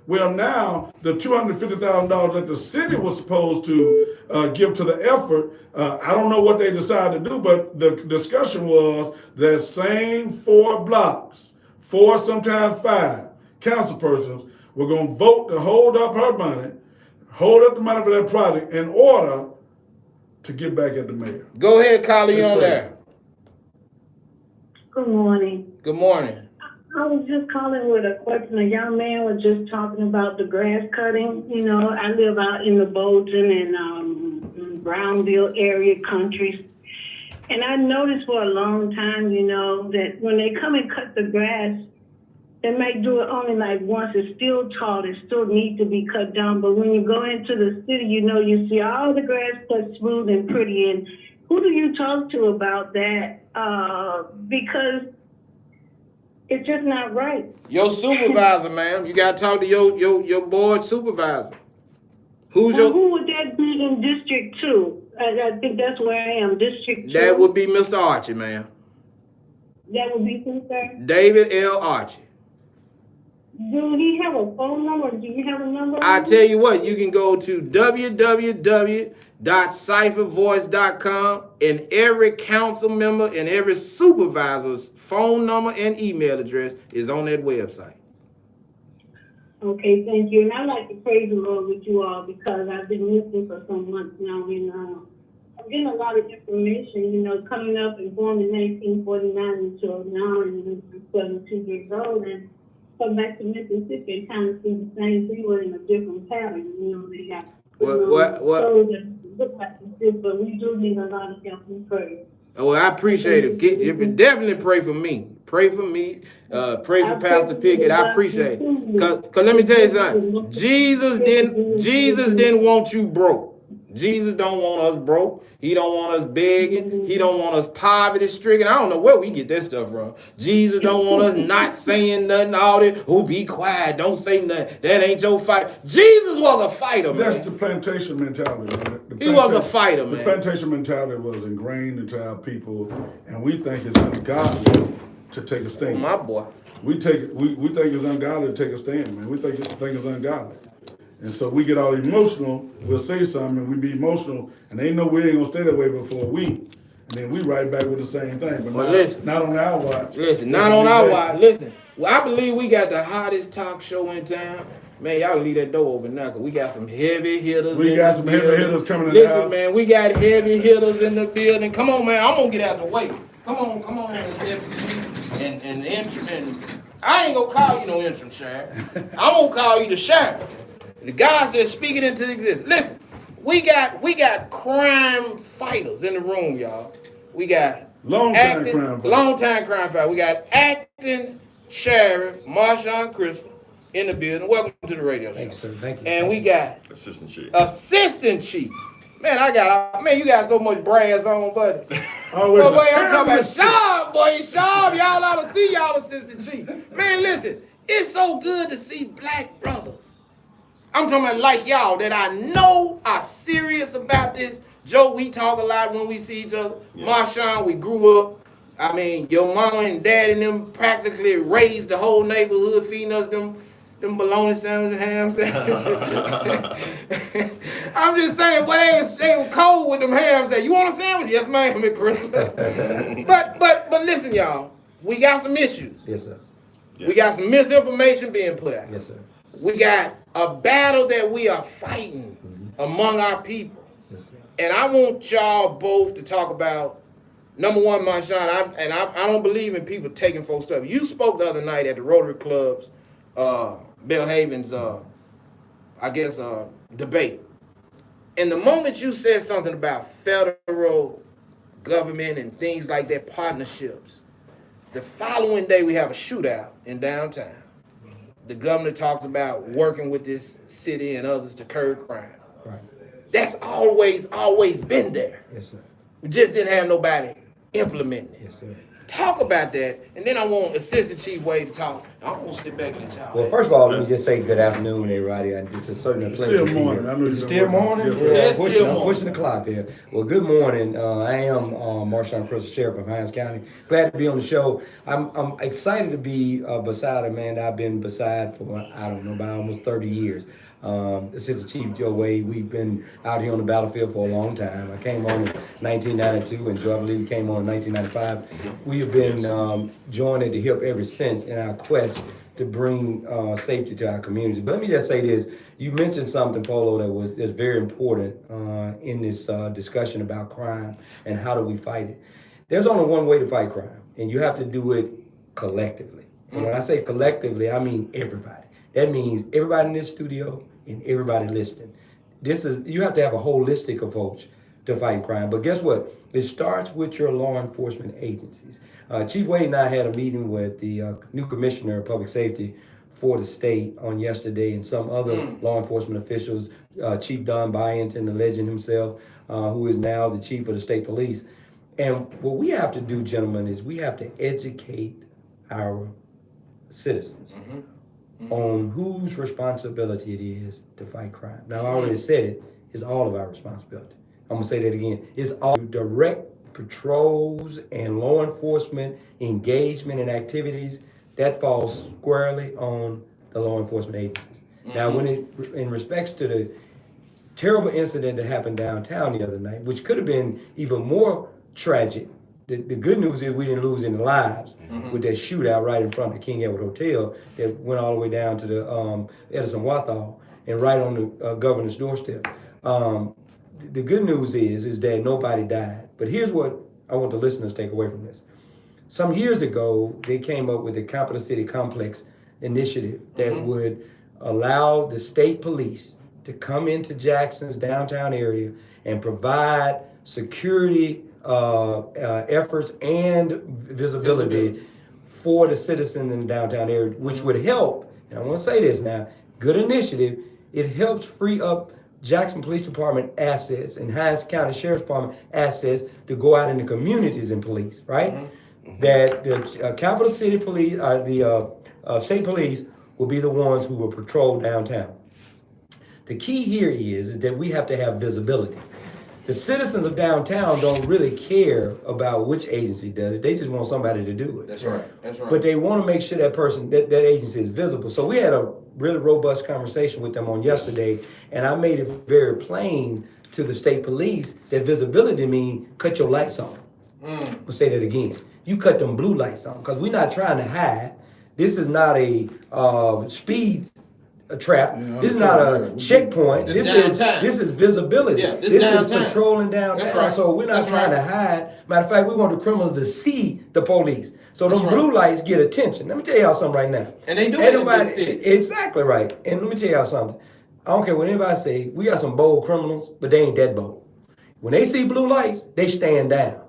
Well, now the $250,000 that the city was supposed to give to the effort, I don't know what they decided to do, but the discussion was that same 4 blocks, 4, sometimes 5 council persons were going to vote to hold up her money, hold up the money for that project in order to get back at the mayor. Go ahead, Kylie, you on there. Good morning. Good morning. I was just calling with a question. A young man was just talking about the grass cutting. You know, I live out in the Bolton and Brownville area countries. And I noticed for a long time, you know, that when they come and cut the grass, they might do it only like once. It's still tall. It still needs to be cut down. But when you go into the city, you know, you see all the grass cut smooth and pretty. And who do you talk to about that? Because it's just not right. Your supervisor, ma'am. You got to talk to your board supervisor. Who would that be in District 2? I think that's where I am, District 2. That would be Mr. Archie, ma'am. That would be who, sir? David L. Archie. Do he have a phone number? Do you have a number? I tell you what, you can go to www.cyphervoice.com, and every council member and every supervisor's phone number and email address is on that website. Okay, thank you. And I'd like to praise the Lord with you all because I've been listening for some months now, and I'm getting a lot of information, coming up and born in 1949 until now, and I'm 72 years old, and come back to Mississippi and kind of see the same thing, but in a different pattern. They got clothes that look like this, but we do need a lot of help and praise. Well, I appreciate it. Definitely pray for me. Pray for me. Pray for Pastor Pickett. I appreciate it. Cause let me tell you something. Jesus didn't want you broke. Jesus don't want us broke. He don't want us begging. He don't want us poverty stricken. I don't know where we get that stuff from. Jesus don't want us not saying nothing. All that. Oh, be quiet. Don't say nothing. That ain't your fight. Jesus was a fighter, man. That's the plantation mentality, man. He was a fighter, man. The plantation mentality was ingrained into our people, and we think it's ungodly to take a stand. Oh, my boy. We think it's ungodly to take a stand, man. We think it's ungodly. And so we get all emotional, we'll say something, and we be emotional, and they know we ain't gonna stay that way but for a week. And then we right back with the same thing. But listen, not on our watch. Not on our watch. Listen, well, I believe we got the hottest talk show in town. Man, y'all leave that door open now, because we got some heavy hitters. We got some heavy hitters coming in. Listen, man, we got heavy hitters in the building. Come on, man, I'm gonna get out of the way. Come on, and I ain't gonna call you no interim sheriff. I'm gonna call you the sheriff. The God says, speak it into existence. Listen, we got crime fighters in the room, y'all. We got long-time crime fighter. We got acting sheriff Marshawn Crystal in the building. Welcome to the radio show. Thanks, sir. Thank you. And we got Assistant chief. Man, you got so much brass on, buddy. Oh, wait, I'm talking about Sharp, boy. Sharp, y'all ought to see y'all assistant chief. Man, listen, it's so good to see black brothers. I'm talking about like y'all that I know are serious about this. Joe, we talk a lot when we see each other. Yeah. Marshawn, we grew up. I mean, your mama and dad and them practically raised the whole neighborhood feeding us them bologna sandwiches, ham sandwiches. I'm just saying, boy, they were cold with them ham sandwiches. You want a sandwich? Yes, ma'am, at Christmas. but listen, y'all, we got some issues. Yes, sir. Yeah. We got some misinformation being put out. Yes, sir. We got a battle that we are fighting among our people. Yes, sir. And I want y'all both to talk about, number one, Marshawn, I don't believe in people taking folks' stuff. You spoke the other night at the Rotary Club's Bill Havens, debate. And the moment you said something about federal government and things like that, partnerships, the following day we have a shootout in downtown. The governor talks about working with this city and others to curb crime. Right. That's always been there. Yes, sir. We just didn't have nobody implementing it. Yes, sir. Talk about that, and then I want Assistant Chief Wade to talk. I'm gonna sit back and let y'all. Well, first of all, let me just say good afternoon, everybody. It's a certain pleasure. Still morning. I know it's still morning. Yes, yes, I'm pushing the clock there. Well, good morning. I am Marshawn Crystal, Sheriff of Hinds County. Glad to be on the show. I'm excited to be beside a man that I've been beside for about almost 30 years. Assistant Chief Joe Wade. We've been out here on the battlefield for a long time. I came on in 1992, and Joe, I believe, came on in 1995. We have been joined at the hip ever since in our quest to bring safety to our communities. But let me just say this. You mentioned something, Polo, that's very important in this discussion about crime and how do we fight it. There's only one way to fight crime, and you have to do it collectively. And when I say collectively, I mean everybody. That means everybody in this studio and everybody listening. You have to have a holistic approach to fight crime. But guess what? It starts with your law enforcement agencies. Chief Wade and I had a meeting with the new commissioner of public safety for the state on yesterday, and some other law enforcement officials, Chief Don Byington, the legend himself, who is now the chief of the state police. And what we have to do, gentlemen, is we have to educate our citizens on whose responsibility it is to fight crime. Now, I already said it, it's all of our responsibility. I'm gonna say that again. It's all direct patrols and law enforcement engagement and activities that falls squarely on the law enforcement agencies. Now, when in respects to the terrible incident that happened downtown the other night, which could have been even more tragic the good news is we didn't lose any lives with that shootout right in front of the King Edward Hotel that went all the way down to the Edison Wathau and right on the governor's doorstep. The good news is that nobody died. But here's what I want the listeners to take away from this. Some years ago, they came up with the Capital City Complex initiative that would allow the state police to come into Jackson's downtown area and provide security efforts and visibility for the citizens in the downtown area, which would help, and I want to say this now, good initiative, it helps free up Jackson Police Department assets and Hinds County Sheriff's Department assets to go out in the communities and police, right? That the Capital City Police, the state police will be the ones who will patrol downtown. The key here is that we have to have visibility. The citizens of downtown don't really care about which agency does it. They just want somebody to do it. That's right. That's right. But they want to make sure that person, that agency is visible. So we had a really robust conversation with them on yesterday, and I made it very plain to the state police that visibility means cut your lights on. We'll say that again. You cut them blue lights on, because we're not trying to hide. This is not a speed trap. This is not a checkpoint. This is visibility. Yeah, this is downtown. patrolling downtown. That's right. So we're not trying to hide. Matter of fact, we want the criminals to see the police. So those blue lights get attention. Let me tell y'all something right now. And they do it in big cities. Exactly right. And let me tell y'all something. I don't care what anybody say. We got some bold criminals, but they ain't that bold. When they see blue lights, they stand down.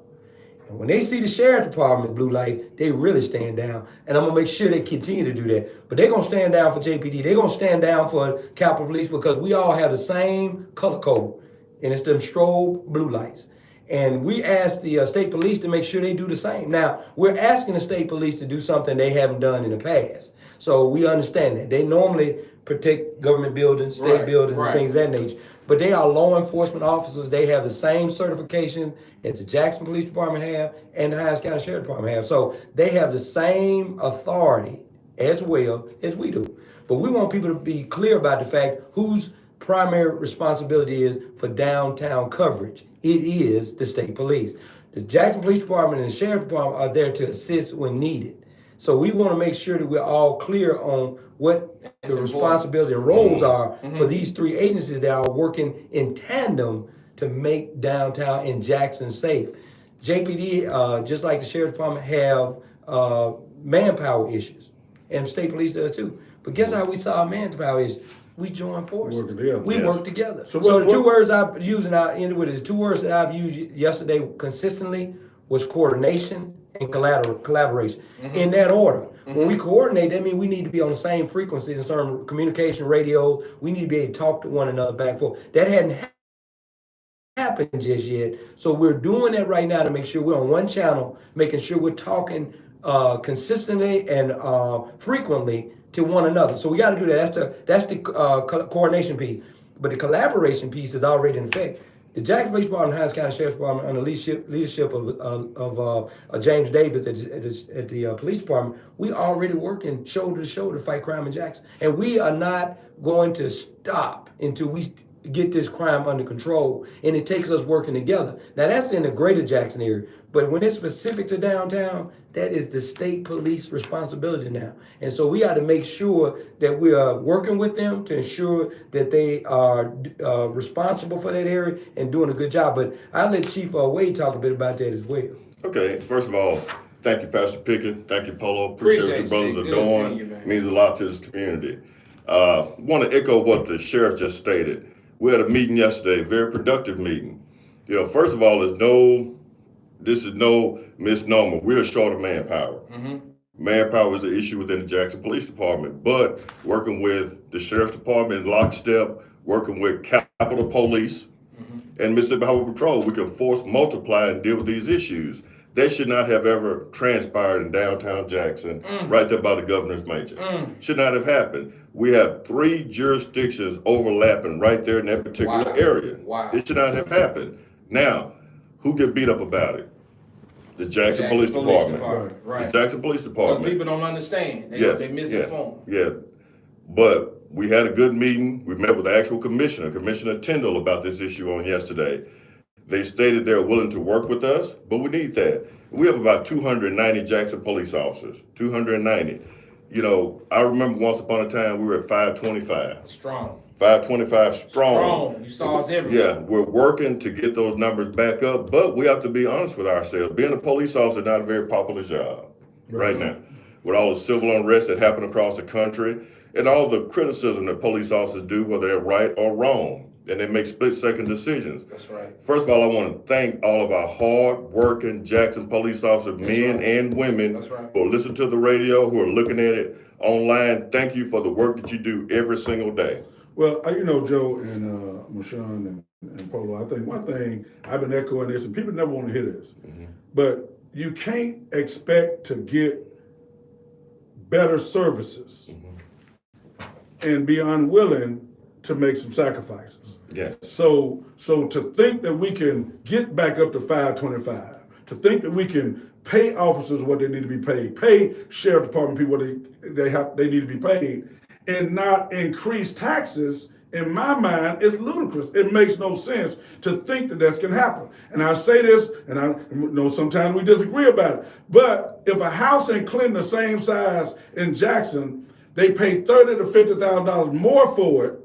And when they see the sheriff department blue light, they really stand down. And I'm gonna make sure they continue to do that. But they're gonna stand down for JPD. They're gonna stand down for Capitol Police because we all have the same color code, and it's them strobe blue lights. And we asked the state police to make sure they do the same. Now, we're asking the state police to do something they haven't done in the past. So we understand that. They normally protect government buildings, state buildings, and things of that nature. But they are law enforcement officers. They have the same certification as the Jackson Police Department have and the Hinds County Sheriff Department have. So they have the same authority as well as we do. But we want people to be clear about the fact whose primary responsibility is for downtown coverage. It is the state police. The Jackson Police Department and the Sheriff Department are there to assist when needed. So we want to make sure that we're all clear on what the responsibility and roles are for these three agencies that are working in tandem to make downtown and Jackson safe. JPD, just like the Sheriff's Department, have manpower issues, and state police does too. But guess how we solve manpower issues? We join forces. We work together. So the two words I'm using, I ended with is two words that I've used yesterday consistently was coordination and collaboration. In that order. When we coordinate, that means we need to be on the same frequency in terms of communication, radio. We need to be able to talk to one another back and forth. That hadn't happened just yet. So we're doing that right now to make sure we're on one channel, making sure we're talking consistently and frequently to one another. So we got to do that. That's the coordination piece. But the collaboration piece is already in effect. The Jackson Police Department, Hinds County Sheriff's Department, under leadership of James Davis at the police department, we already working shoulder to shoulder to fight crime in Jackson. And we are not going to stop until we get this crime under control. And it takes us working together. Now that's in the greater Jackson area. But when it's specific to downtown, that is the state police responsibility now. And so we got to make sure that we are working with them to ensure that they are responsible for that area and doing a good job. But I'll let Chief Wade talk a bit about that as well. Okay, first of all, thank you, Pastor Pickett. Thank you, Polo. Appreciate what your brothers are doing. It means a lot to this community. Want to echo what the sheriff just stated. We had a meeting yesterday, very productive meeting. You know, first of all, this is no misnomer. We're short of manpower. Manpower is an issue within the Jackson Police Department, but working with the Sheriff's Department in lockstep, working with Capitol Police and Mississippi Highway Patrol, we can force multiply and deal with these issues. That should not have ever transpired in downtown Jackson, right there by the governor's mansion. Should not have happened. We have 3 jurisdictions overlapping right there in that particular area. It should not have happened. Now, who get beat up about it? The Jackson Police Department. Right. The Jackson Police Department. Because people don't understand. They misinformed. Yeah. But we had a good meeting. We met with the actual commissioner, Commissioner Tyndall, about this issue on yesterday. They stated they're willing to work with us, but we need that. We have about 290 Jackson police officers, 290. You know, I remember once upon a time we were at 525. Strong. 525 strong. You saw us everywhere. Yeah, we're working to get those numbers back up, but we have to be honest with ourselves. Being a police officer is not a very popular job right now. With all the civil unrest that happened across the country and all the criticism that police officers do, whether they're right or wrong, and they make split-second decisions. That's right. First of all, I want to thank all of our hard-working Jackson police officers, men and women, who listen to the radio, who are looking at it online. Thank you for the work that you do every single day. Well, you know, Joe and Marshawn and Polo, I think one thing, I've been echoing this, and people never want to hear this, but you can't expect to get better services and be unwilling to make some sacrifices. Yes. So to think that we can get back up to 525, to think that we can pay officers what they need to be paid, pay sheriff department people what they need to be paid, and not increase taxes, in my mind, is ludicrous. It makes no sense to think that that's going to happen. And I say this, and I know sometimes we disagree about it, but if a house in Clinton the same size in Jackson, they pay $30,000 to $50,000 more for it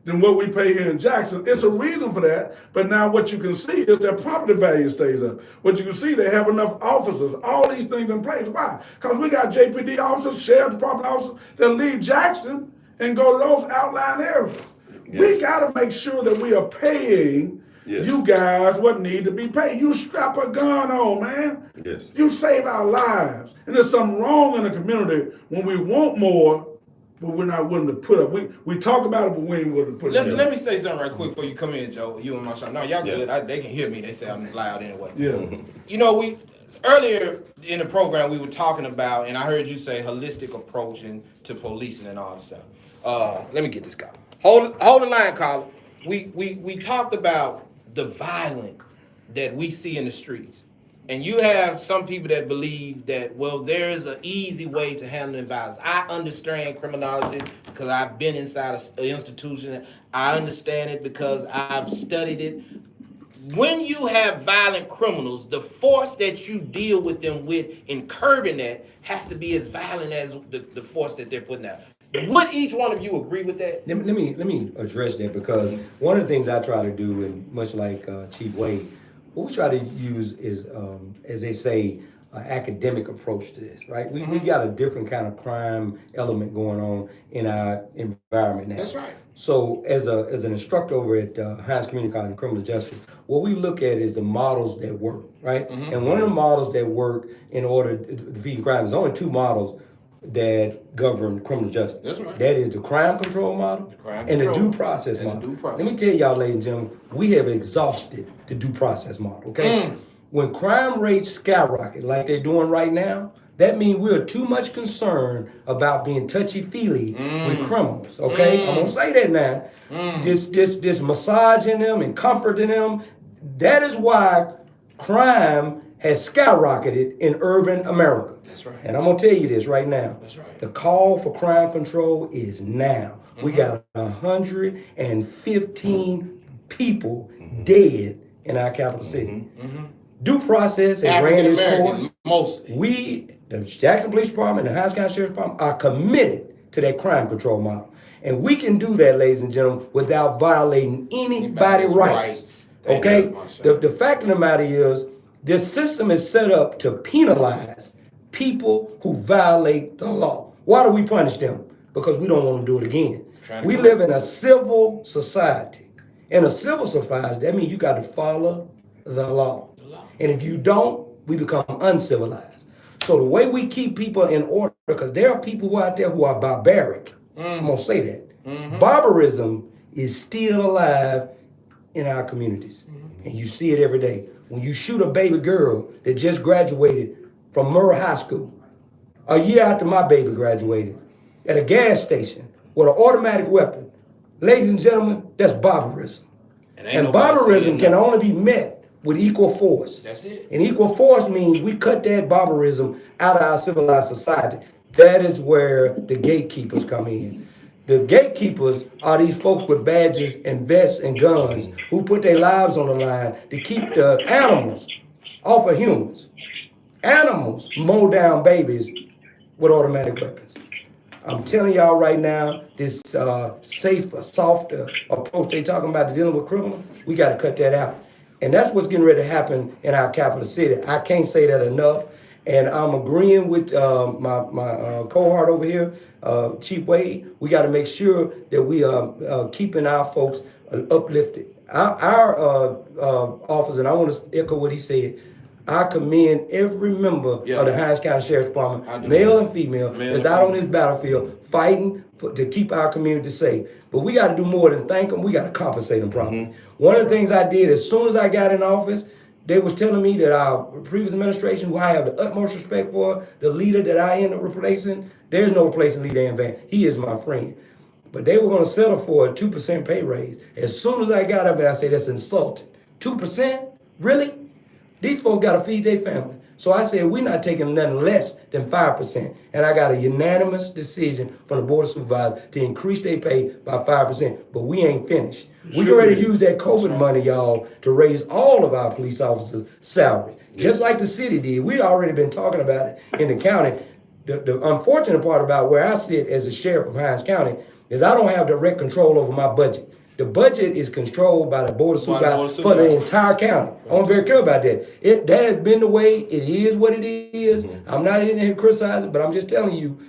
than what we pay here in Jackson. It's a reason for that, but now what you can see is their property value stays up. What you can see, they have enough officers, all these things in place. Why? Because we got JPD officers, sheriff department officers that leave Jackson and go to those outlying areas. Yes. We got to make sure that we are paying you guys what need to be paid. You strap a gun on, man. Yes. You save our lives. And there's something wrong in the community when we want more, but we're not willing to put up. We talk about it, but we ain't willing to put it up. Let me say something right quick before you come in, Joe. You and my son. No, y'all good. They can hear me. They say I'm loud anyway. Yeah. You know, we earlier in the program we were talking about, and I heard you say holistic approach to policing and all that stuff. Let me get this guy. Hold the line, Colin. We talked about the violence that we see in the streets. And you have some people that believe that, well, there is an easy way to handle violence. I understand criminology because I've been inside an institution. I understand it because I've studied it. When you have violent criminals, the force that you deal with them with in curbing that has to be as violent as the force that they're putting out. Would each one of you agree with that? Let me address that, because one of the things I try to do, and much like Chief Wade, what we try to use is, as they say, an academic approach to this, right? We got a different kind of crime element going on in our environment now. That's right. So as an instructor over at Hines Community College in Criminal Justice, what we look at is the models that work, right? And one of the models that work in order to defeat crime, there's only two models that govern criminal justice. That's right. That is the crime control model and the due process model. Let me tell y'all, ladies and gentlemen, we have exhausted the due process model, okay? When crime rates skyrocket like they're doing right now, that means we're too much concerned about being touchy-feely with criminals, okay? I'm gonna say that now. This massaging them and comforting them, that is why crime has skyrocketed in urban America. That's right. And I'm gonna tell you this right now. That's right. The call for crime control is now. We got 115 people dead in our capital city. Due process has ran its course. Mostly. We, the Jackson Police Department, the Hines County Sheriff's Department, are committed to that crime control model. And we can do that, ladies and gentlemen, without violating anybody's rights. Okay? The fact of the matter is, this system is set up to penalize people who violate the law. Why do we punish them? Because we don't want to do it again. We live in a civil society. In a civil society, that means you got to follow the law. And if you don't, we become uncivilized. So the way we keep people in order, because there are people who are out there who are barbaric. I'm going to say that. Barbarism is still alive in our communities. And you see it every day. When you shoot a baby girl that just graduated from Murrah High School, a year after my baby graduated, at a gas station with an automatic weapon, ladies and gentlemen, that's barbarism. And barbarism can only be met with equal force. That's it. And equal force means we cut that barbarism out of our civilized society. That is where the gatekeepers come in. The gatekeepers are these folks with badges and vests and guns who put their lives on the line to keep the animals off of humans. Animals mow down babies with automatic weapons. I'm telling y'all right now, this safer, softer approach they talking about to dealing with criminals, we got to cut that out. And that's what's getting ready to happen in our capital city. I can't say that enough. And I'm agreeing with my cohort over here, Chief Wade. We got to make sure that we are keeping our folks uplifted. Our office, and I want to echo what he said, I commend every member of the Hinds County Sheriff's Department, male and female, that's out on this battlefield fighting to keep our community safe. But we got to do more than thank them. We got to compensate them properly. One of the things I did as soon as I got in office, they was telling me that our previous administration, who I have the utmost respect for, the leader that I end up replacing, there's no replacing Lee Dan Van. He is my friend. But they were going to settle for a 2% pay raise. As soon as I got up there, I said, that's insulting. 2%? Really? These folks got to feed their families. So I said, we're not taking nothing less than 5%. And I got a unanimous decision from the Board of Supervisors to increase their pay by 5%. But we ain't finished. We're ready to use that COVID money, y'all, to raise all of our police officers' salaries. Just like the city did. We'd already been talking about it in the county. The unfortunate part about where I sit as a sheriff of Hinds County is I don't have direct control over my budget. The budget is controlled by the Board of Supervisors for the entire county. I'm very clear about that. That has been the way. It is what it is. I'm not in here criticizing, but I'm just telling you,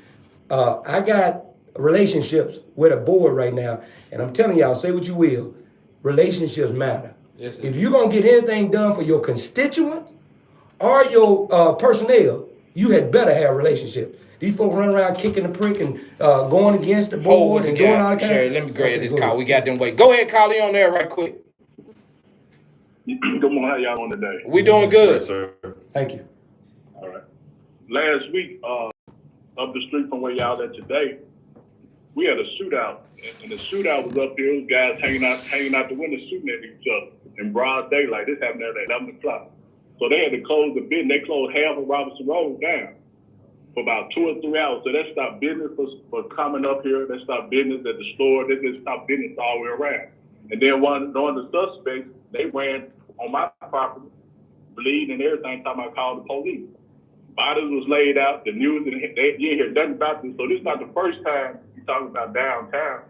I got relationships with a board right now, and I'm telling y'all, say what you will, relationships matter. Yes, if you're going to get anything done for your constituents or your personnel, you had better have relationships. These folks run around kicking the prick and going against the board and doing all that kind of. Let me grab this call. We got them wait. Go ahead, Carly, on there right quick. Good morning. How y'all on today? We doing good, sir. Thank you. All right. Last week, up the street from where y'all at today, we had a shootout, and the shootout was up there. Those guys hanging out the window, shooting at each other in broad daylight. This happened at 11 o'clock. So they had to close the business. They closed half of Robinson Road down for about 2 or 3 hours. So that stopped business for coming up here. That stopped business at the store. They just stopped business all the way around. And then one of the suspects, they ran on my property, bleeding and everything, time I called the police. Bodies was laid out, the news, you didn't hear nothing about this. So this is not the first time you're talking about downtown.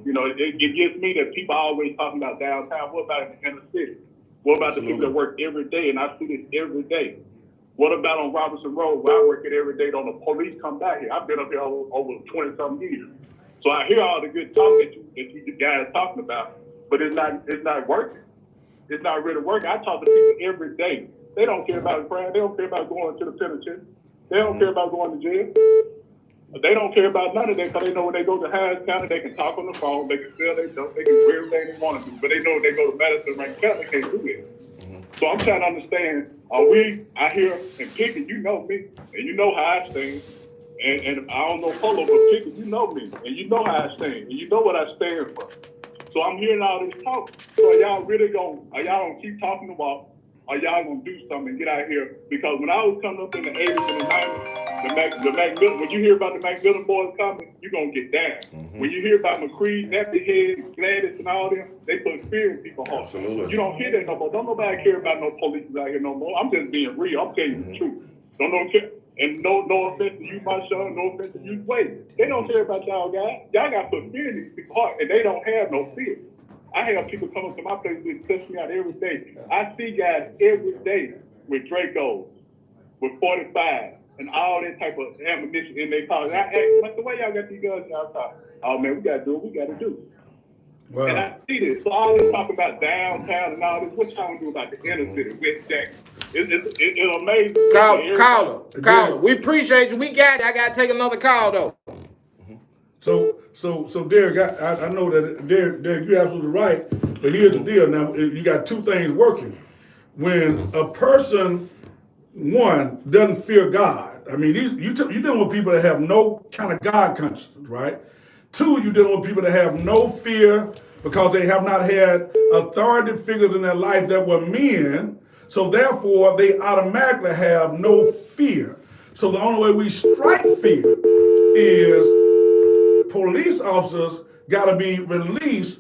You know, it gets me that people are always talking about downtown. What about in the inner city? What about the people that work every day? And I see this every day. What about on Robinson Road, where I work it every day? Don't the police come back here? I've been up here over 20-something years. So I hear all the good talk that you guys talking about, but it's not working. It's not really working. I talk to people every day. They don't care about crime. They don't care about going to the penitentiary. They don't care about going to jail. They don't care about none of that because they know when they go to Hinds County, they can talk on the phone, they can sell their dope, they can do everything they want to do. But they know when they go to Madison Rankin County, they can't do that. So I'm trying to understand, I hear, and Pickett, you know me, and you know how I stand. And I don't know Polo, but Pickett, you know me, and you know how I stand, and you know what I stand for. So I'm hearing all this talk. So are y'all gonna keep talking about, are y'all gonna do something and get out here? Because when I was coming up in the 80s and the 90s, the Macmillan, when you hear about the Macmillan boys coming, you're gonna get down. When you hear about McCree, Nappy Head, Gladys, and all them, they put fear in people's hearts. Absolutely. You don't hear that no more. Don't nobody care about no police out here no more. I'm just being real. I'm telling you the truth. Don't care. And no offense to you, my son, no offense to you, Wade. They don't care about y'all guys. Y'all got to put fear in these people's hearts, and they don't have no fear. I have people come up to my place and cuss me out every day. I see guys every day with Dracos, with 45, and all that type of ammunition in their cars. I ask, what's the way y'all got these guns outside? Oh man, we gotta do what we gotta do. Wow. And I see this. So all this talking about downtown and all this, what y'all gonna do about the inner city, West Jackson? It's amazing. Caller, we appreciate you. We got it. I gotta take another call though. So Derek, I know that Derek, you're absolutely right. But here's the deal. Now you got two things working. When a person, one, doesn't fear God. I mean, you're dealing with people that have no kind of God consciousness, right? Two, you're dealing with people that have no fear because they have not had authority figures in their life that were men. So therefore, they automatically have no fear. So the only way we strike fear is police officers got to be released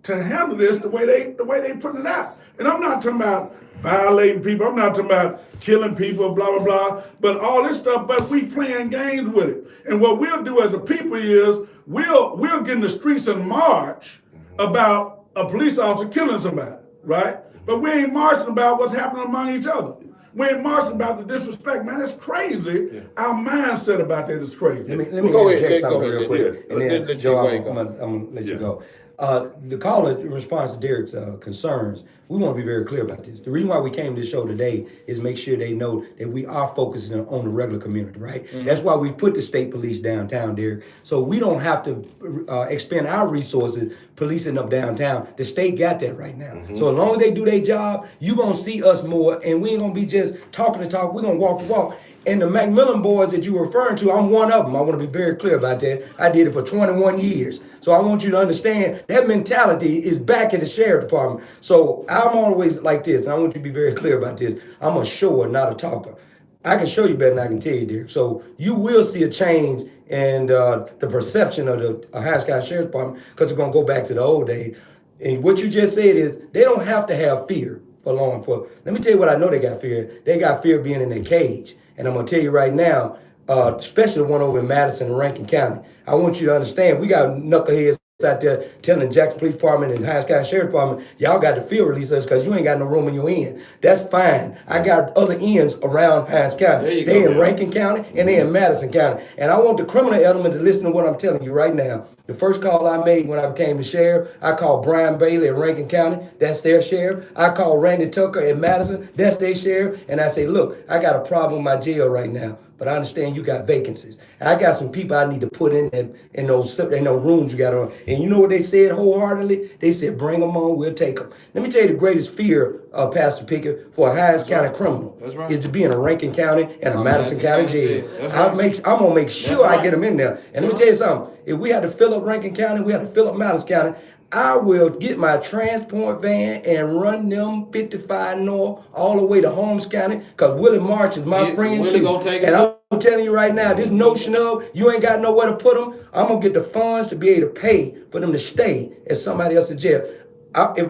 to handle this the way they putting it out. And I'm not talking about violating people. I'm not talking about killing people, blah, blah, blah, but all this stuff, but we playing games with it. And what we'll do as a people is we'll get in the streets and march about a police officer killing somebody, right? But we ain't marching about what's happening among each other. We ain't marching about the disrespect, man. That's crazy. Yeah. Our mindset about that is crazy. Let me go ahead, real quick, and then Joe, I'm gonna let you go. The caller in response to Derek's concerns, we want to be very clear about this. The reason why we came to this show today is make sure they know that we are focusing on the regular community, right? Mm-hmm. That's why we put the state police downtown, Derek. So we don't have to expend our resources policing up downtown. The state got that right now. Mm-hmm. So as long as they do their job, you're going to see us more, and we ain't going to be just talking the talk. We're going to walk the walk. And the McMillan boys that you were referring to, I'm one of them. I want to be very clear about that. I did it for 21 years. So I want you to understand that mentality is back in the sheriff department. So I'm always like this, and I want you to be very clear about this. I'm a shower, not a talker. I can show you better than I can tell you, Derek. So you will see a change in the perception of the Hinds County Sheriff's Department, because it's going to go back to the old days. And what you just said is they don't have to have fear for law enforcement. Let me tell you what I know they got fear. They got fear of being in their cage. And I'm going to tell you right now, especially the one over in Madison and Rankin County, I want you to understand, we got knuckleheads out there telling Jackson Police Department and Hinds County Sheriff Department, y'all got to field release us because you ain't got no room in your end. That's fine. I got other ends around Hinds County. They in Rankin County and they in Madison County. And I want the criminal element to listen to what I'm telling you right now. The first call I made when I became the sheriff, I called Brian Bailey in Rankin County. That's their sheriff. I called Randy Tucker in Madison. That's their sheriff. And I say, look, I got a problem in my jail right now, but I understand you got vacancies. And I got some people I need to put in those rooms you got on. And you know what they said wholeheartedly? They said, bring them on, we'll take them. Let me tell you the greatest fear, Pastor Pickett, for a Hinds County criminal is to be in a Rankin County and a Madison County jail. I'm gonna make sure I get them in there. And let me tell you something. If we had to fill up Rankin County, we had to fill up Madison County, I will get my transport van and run them 55 North all the way to Holmes County, because Willie March is my friend Willie too. Gonna take and I'm telling you right now, this notion of you ain't got nowhere to put them, I'm going to get the funds to be able to pay for them to stay at somebody else's jail.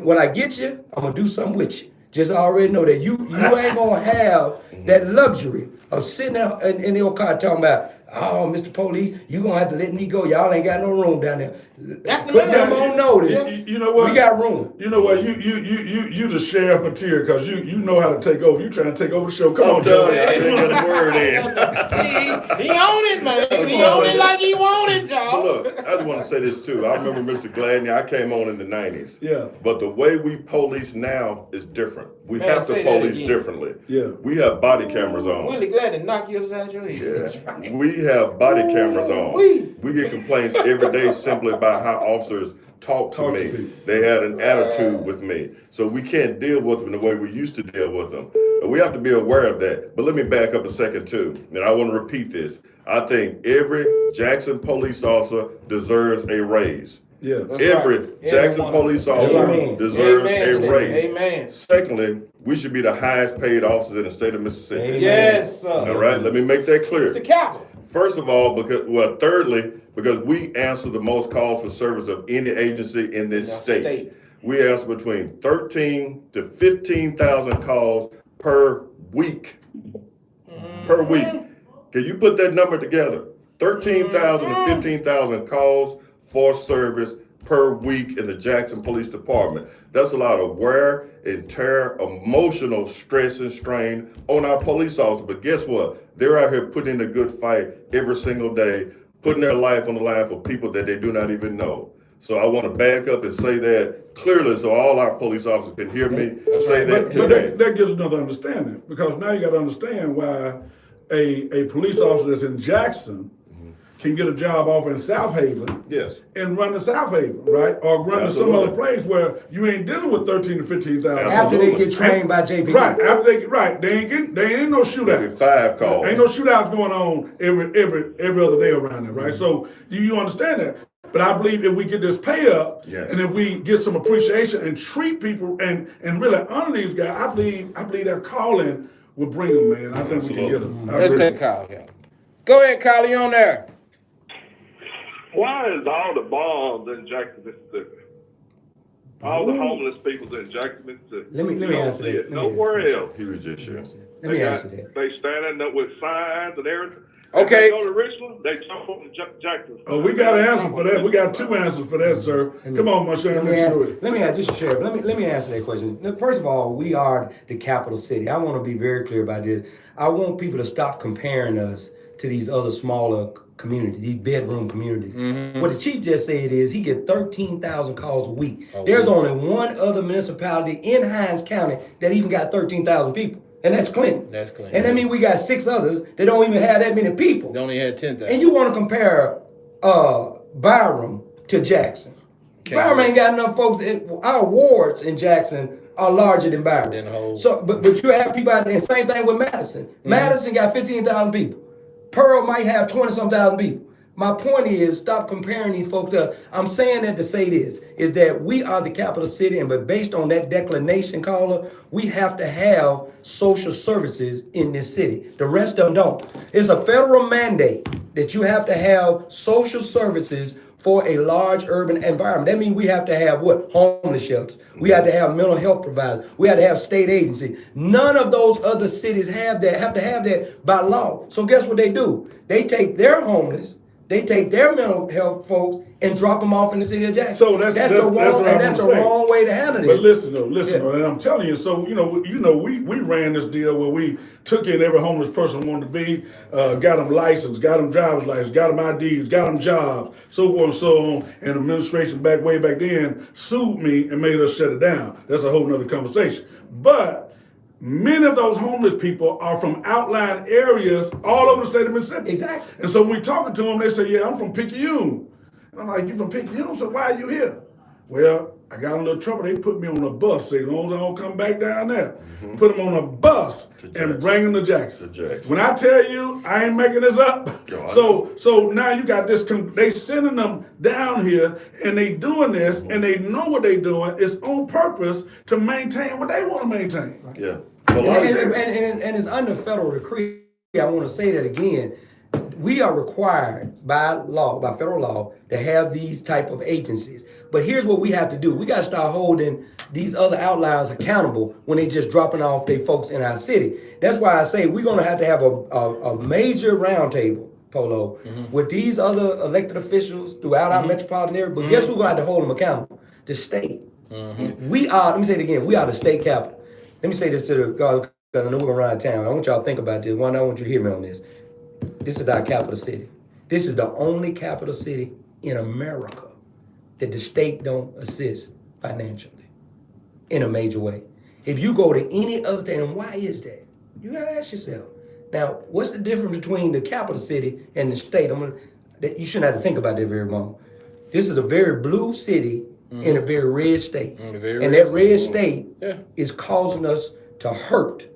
When I get you, I'm going to do something with you. Just already know that you ain't going to have that luxury of sitting there in your car talking about, oh, Mr. Police, you gonna have to let me go. Y'all ain't got no room down there. That's the Put them on notice. You know what? We got room. You know what? You the sheriff material, because you know how to take over. You trying to take over the show. Come on, Joe. Joe. I didn't get the word in. He own it, man. He own it like he want it, y'all. Look, I just want to say this too. I remember Mr. Gladney. I came on in the 90s. Yeah. But the way we police now is different. We Man, have to say that police again. differently. Yeah. We have body cameras on. Willie glad to knock you upside your head. Yeah. That's right. We have body cameras on. We get complaints every day simply about how officers talk to me. people. They had an attitude with me. So we can't deal with them the way we used to deal with them. And we have to be aware of that. But let me back up a second too. And I want to repeat this. I think every Jackson police officer deserves a raise. Yeah. Every right. Jackson Everyone. police officer Amen. deserves Amen. a raise. Amen. Secondly, we should be the highest paid officers in the state of Mississippi. Amen. Yes, sir. All right, let me make that clear. The capital. First of all, thirdly, because we answer the most calls for service of any agency in this state. We answer between 13 to 15,000 calls per week. Per week. Can you put that number together? 13,000 to 15,000 calls for service per week in the Jackson Police Department. That's a lot of wear and tear, emotional stress and strain on our police officers. But guess what? They're out here putting in a good fight every single day, putting their life on the line for people that they do not even know. So I want to back up and say that clearly so all our police officers can hear me say that But today. that gives another understanding, because now you got to understand why a police officer that's in Jackson can get a job offer in South Haven. Yes. And run to South Haven, right? Or run to some Absolutely. other place where you ain't dealing with 13 to 15,000. After they get trained by JP. Right, after they get they ain't no shootouts. Maybe 5 calls. Ain't no shootouts going on every other day around there, right? So you understand that. But I believe if we get this pay up, Yes. and if we get some appreciation and treat people and really honor these guys, I believe that calling will bring them, man. I think we can get them. Let's take a call here. Go ahead, Kyle. You on there? Why is all the bombs in Jackson, Mississippi? All the homeless people's in Jackson, Mississippi. Let me answer that. Nowhere else. He was just here. Let me answer that. They standing up with signs and everything. Okay. They go to Richland, they jump on the Jackson. Oh, we got an answer for that. We got 2 answers for that, sir. Come on, Marshawn, let's do it. Let me ask, just Sheriff, let me answer that question. First of all, we are the capital city. I want to be very clear about this. I want people to stop comparing us to these other smaller communities, these bedroom communities. What the chief just said is he get 13,000 calls a week. There's only one other municipality in Hinds County that even got 13,000 people. And that's Clinton. That's Clinton. And that means we got 6 others that don't even have that many people. They only had 10,000. And you want to compare Byram to Jackson. Byram ain't got enough folks. Our wards in Jackson are larger than Byram. So, but you have people out there, and same thing with Madison. Madison got 15,000 people. Pearl might have 20-some thousand people. My point is, stop comparing these folks to. I'm saying that to say this, is that we are the capital city, but based on that declination, caller, we have to have social services in this city. The rest of them don't. It's a federal mandate that you have to have social services for a large urban environment. That means we have to have what? Homeless shelters. We have to have mental health providers. We have to have state agencies. None of those other cities have that, have to have that by law. So guess what they do? They take their homeless, they take their mental health folks and drop them off in the city of Jackson. So that's the wrong way to handle this. But listen though, and I'm telling you. So we ran this deal where we took in every homeless person wanted to be, got them licensed, got them driver's license, got them IDs, got them jobs, so forth and so on. And administration way back then sued me and made us shut it down. That's a whole nother conversation. But many of those homeless people are from outlying areas all over the state of Mississippi. Exactly. And so when we talking to them, they say, "Yeah, I'm from Picayune." And I'm like, "You from Picayune? So why are you here?" "Well, I got in a little trouble. They put me on a bus. Say, as long as I don't come back down there, put them on a bus and bring them to Jackson. When I tell you, I ain't making this up. So now you got this. They sending them down here, and they doing this, and they know what they doing. It's on purpose to maintain what they want to maintain. Yeah. And it's under federal decree. I want to say that again. We are required by law, by federal law, to have these type of agencies. But here's what we have to do. We got to start holding these other outliers accountable when they just dropping off their folks in our city. That's why I say we're going to have a major roundtable, Polo, with these other elected officials throughout our metropolitan area. But guess who's going to have to hold them accountable? The state. We are, let me say it again, we are the state capital. Let me say this to the guys, because I know we're going to run out of time. I want y'all to think about this. One, I want you to hear me on this. This is our capital city. This is the only capital city in America that the state don't assist financially in a major way. If you go to any other state, and why is that? You gotta ask yourself. Now, what's the difference between the capital city and the state? You shouldn't have to think about that very long. This is a very blue city in a very red state. And that red state is causing us to hurt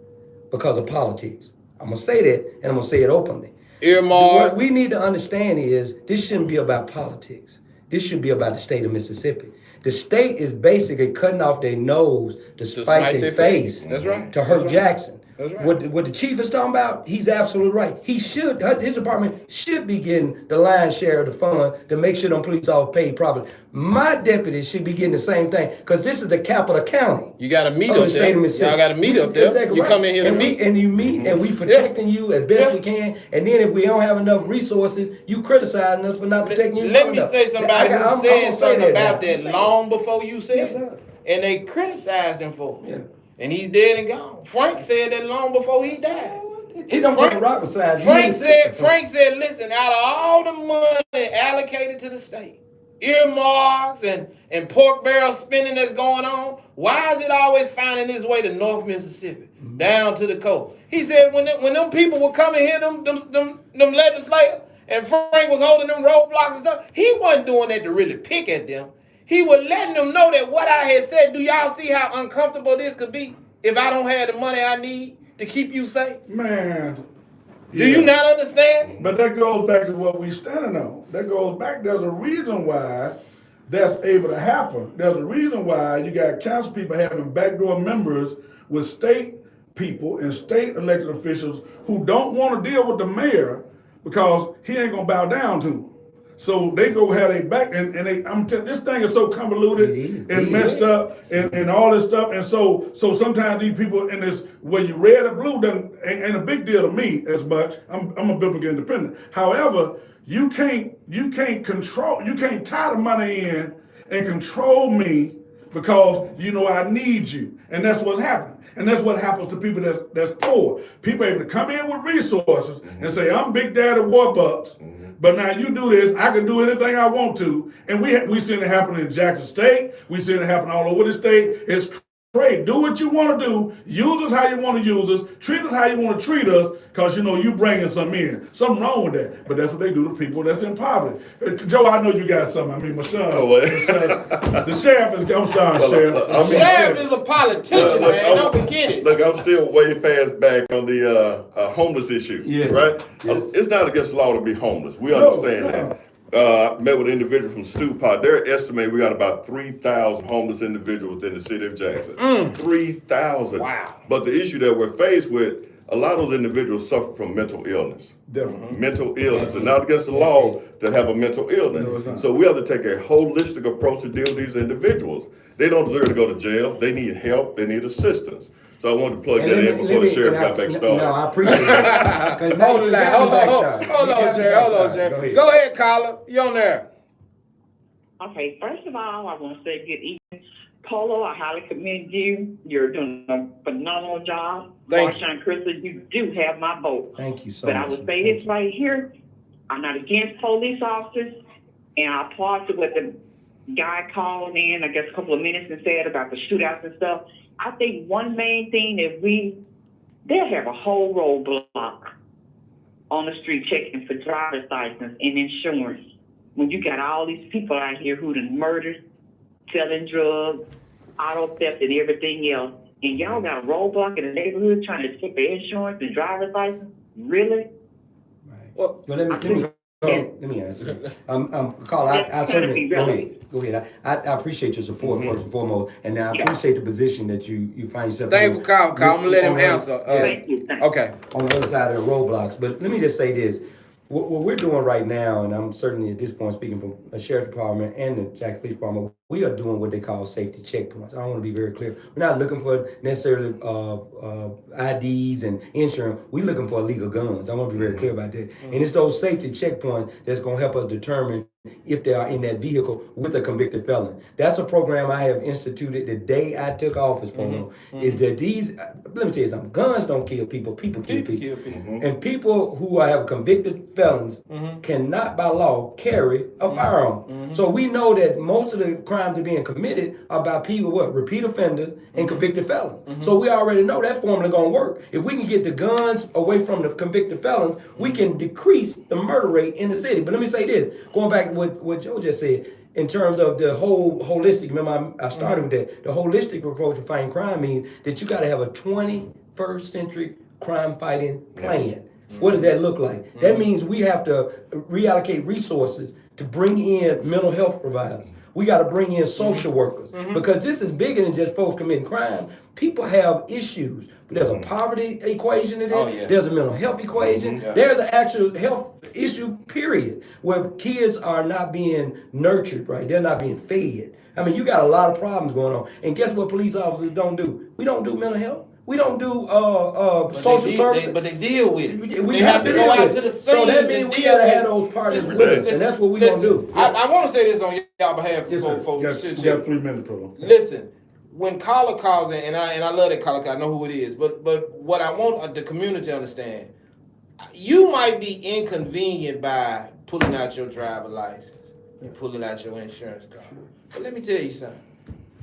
because of politics. I'm gonna say that, and I'm gonna say it openly. What we need to understand is this shouldn't be about politics. This should be about the state of Mississippi. The state is basically cutting off their nose to spite their face. That's right. To hurt Jackson. That's right. What the chief is talking about, he's absolutely right. His department should be getting the lion's share of the fund to make sure them police are paid properly. My deputies should be getting the same thing, because this is the capital county. You got to meet up there. Y'all got to meet up there. Exactly You right. come in here to meet. And you meet, and we protecting you as best we can. And then if we don't have enough resources, you criticizing us for not protecting you. Let me say somebody who said something about that long before you said it. And they criticized him for it. Yeah. And he's dead and gone. Frank said that long before he died. He don't take a rock beside Frank said, listen, out of all the money allocated to the state, earmarks and pork barrel spending that's going on, why is it always finding its way to North Mississippi, down to the coast? He said when them people were coming here, them legislators, and Frank was holding them roadblocks and stuff, he wasn't doing that to really pick at them. He was letting them know that what I had said, do y'all see how uncomfortable this could be if I don't have the money I need to keep you safe? Man. Do you not understand? But that goes back to what we standing on. That goes back, there's a reason why that's able to happen. There's a reason why you got council people having backdoor members with state people and state elected officials who don't want to deal with the mayor because he ain't gonna bow down to them. So they go have their back, and this thing is so convoluted and messed up, and all this stuff. And so sometimes these people in this, whether you red or blue, ain't a big deal to me as much. I'm a biblical independent. However, you can't tie the money in and control me because I need you, and that's what's happening. And that's what happens to people that's poor. People are able to come in with resources and say, I'm Big Daddy Warbucks, but now you do this, I can do anything I want to. And we seen it happen in Jackson State. We seen it happen all over the state. It's crazy. Do what you want to do. Use us how you want to use us. Treat us how you want to treat us, because you bringing something in. Something wrong with that. But that's what they do to people that's in poverty. Joe, I know you got something. I mean, my son. The sheriff is, I'm sorry, Sheriff. The sheriff is a politician, man. Don't forget it. Look, I'm still way past back on the homeless issue, right? Yes. It's not against the law to be homeless. We understand that. I met with an individual from Stewart. They're estimating we got about 3,000 homeless individuals within the city of Jackson. 3,000. Wow. But the issue that we're faced with, a lot of those individuals suffer from mental illness. Mental illness. And not against the law to have a mental illness. No, so we have to take a holistic approach to deal with these individuals. They don't deserve to go to jail. They need help. They need assistance. So I wanted to plug that in before the sheriff got back started. No, I appreciate it. Hold on, Sheriff. Go ahead, caller. You on there? Okay, first of all, I want to say good evening. Polo, I highly commend you. You're doing a phenomenal job. Marshawn and Crystal, you do have my vote. Thank you so much. But I would say this right here. I'm not against police officers, and I applaud to what the guy called in, I guess, a couple of minutes and said about the shootouts and stuff. I think one main thing that they'll have a whole roadblock on the street checking for driver's license and insurance. When you got all these people out here who done murdered, selling drugs, auto theft, and everything else, and y'all got a roadblock in the neighborhood trying to check their insurance and driver's license? Really? Right. Well, let me answer. Carl, I certainly go ahead. I appreciate your support first and foremost, and I appreciate the position that you find yourself. Thank you for calling. I'm gonna let him answer. Thank you. Okay. On the other side of the roadblocks, but let me just say this: what we're doing right now, and I'm certainly at this point speaking from the sheriff department and the Jackson Police Department, we are doing what they call safety checkpoints. I want to be very clear. We're not looking for necessarily IDs and insurance. We're looking for illegal guns. I want to be very clear about that. And it's those safety checkpoints that's going to help us determine if they are in that vehicle with a convicted felon. That's a program I have instituted the day I took office, Polo, is that these, let me tell you something, guns don't kill people, people kill people. And people who have convicted felons cannot by law carry a firearm. So we know that most of the crimes that are being committed are by people, repeat offenders and convicted felons. So we already know that formula gonna work. If we can get the guns away from the convicted felons, we can decrease the murder rate in the city. But let me say this, going back to what Joe just said, in terms of the whole holistic, remember I started with that, the holistic approach to fighting crime means that you gotta have a 21st century crime fighting plan. What does that look like? That means we have to reallocate resources to bring in mental health providers. We got to bring in social workers because this is bigger than just folks committing crime. People have issues. There's a poverty equation to this. There's a mental health equation. There's an actual health issue, period, where kids are not being nurtured, right? They're not being fed. I mean, you got a lot of problems going on. And guess what police officers don't do? We don't do mental health. We don't do social services. But they deal with it. We have to go out to the scenes. So that means we gotta have those partners with us, and that's what we gonna do. I want to say this on y'all behalf. You got 3 minutes, bro. Listen, when caller calls in, and I love that caller, I know who it is. But what I want the community to understand, you might be inconvenient by pulling out your driver license and pulling out your insurance card. But let me tell you something.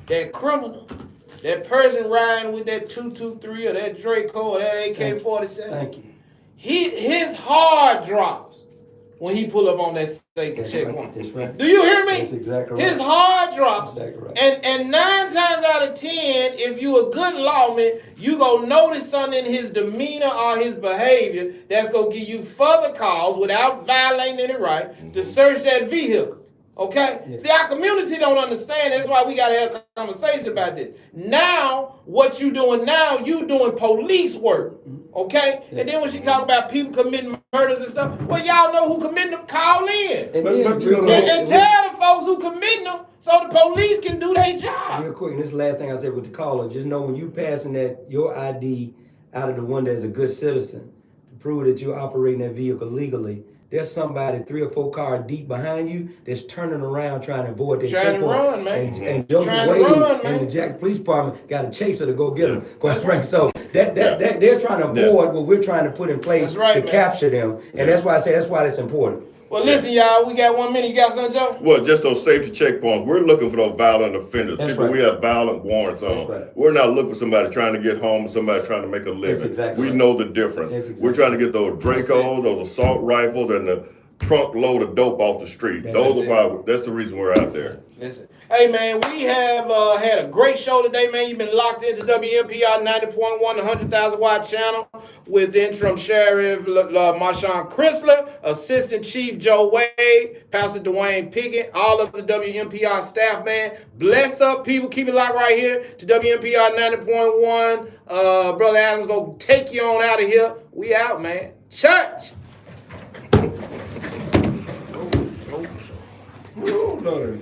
That criminal, that person riding with that 223 or that Draco or that AK-47, Thank you. His heart drops when he pull up on that safety checkpoint. That's right. Do you hear me? That's exactly right. His heart drops. Exactly right. And 9 times out of 10, if you a good lawman, you gonna notice something in his demeanor or his behavior that's gonna give you further cause without violating any right to search that vehicle. Okay? Yeah. See, our community don't understand. That's why we got to have a conversation about this. Now, what you doing now, you doing police work. Okay? Yeah. And then when she talk about people committing murders and stuff, well, y'all know who committed them, call in. it. And, But then, you know, And tell the folks who committing them so the police can do their job. real quick, and this is the last thing I said with the caller, just know when you passing your ID out of the one that's a good citizen to prove that you're operating that vehicle legally, there's somebody 3 or 4 cars deep behind you that's turning around trying to avoid that Trying to checkpoint. run, man. And Joseph Trying to Wade run, man. and the Jackson Police Department got a chaser to go get them. That's Right. So that they're trying to avoid what we're trying to put in place That's right, to man. capture them. And that's why I say that's why it's important. Well, listen, y'all, we got 1 minute. You got something, Joe? Well, just those safety checkpoints. We're looking for those violent offenders. That's People right. we have violent warrants on. That's right. We're not looking for somebody trying to get home, somebody trying to make a living. exactly We right. know the difference. That's exactly We're trying to get those That's Dracos, those assault rifles, and the trunk load of dope off the street. That's Those are it. why. That's the reason we're out there. Listen. Hey, man, we have had a great show today, man. You've been locked into WMPR 90.1, the 100,000 watt channel with interim sheriff Marshawn Chrysler, assistant chief Joe Wade, Pastor Dwayne Pickett, all of the WMPR staff, man. Bless up, people. Keep it locked right here to WMPR 90.1. Brother Adams gonna take you on out of here. We out, man. Church. Oh, no,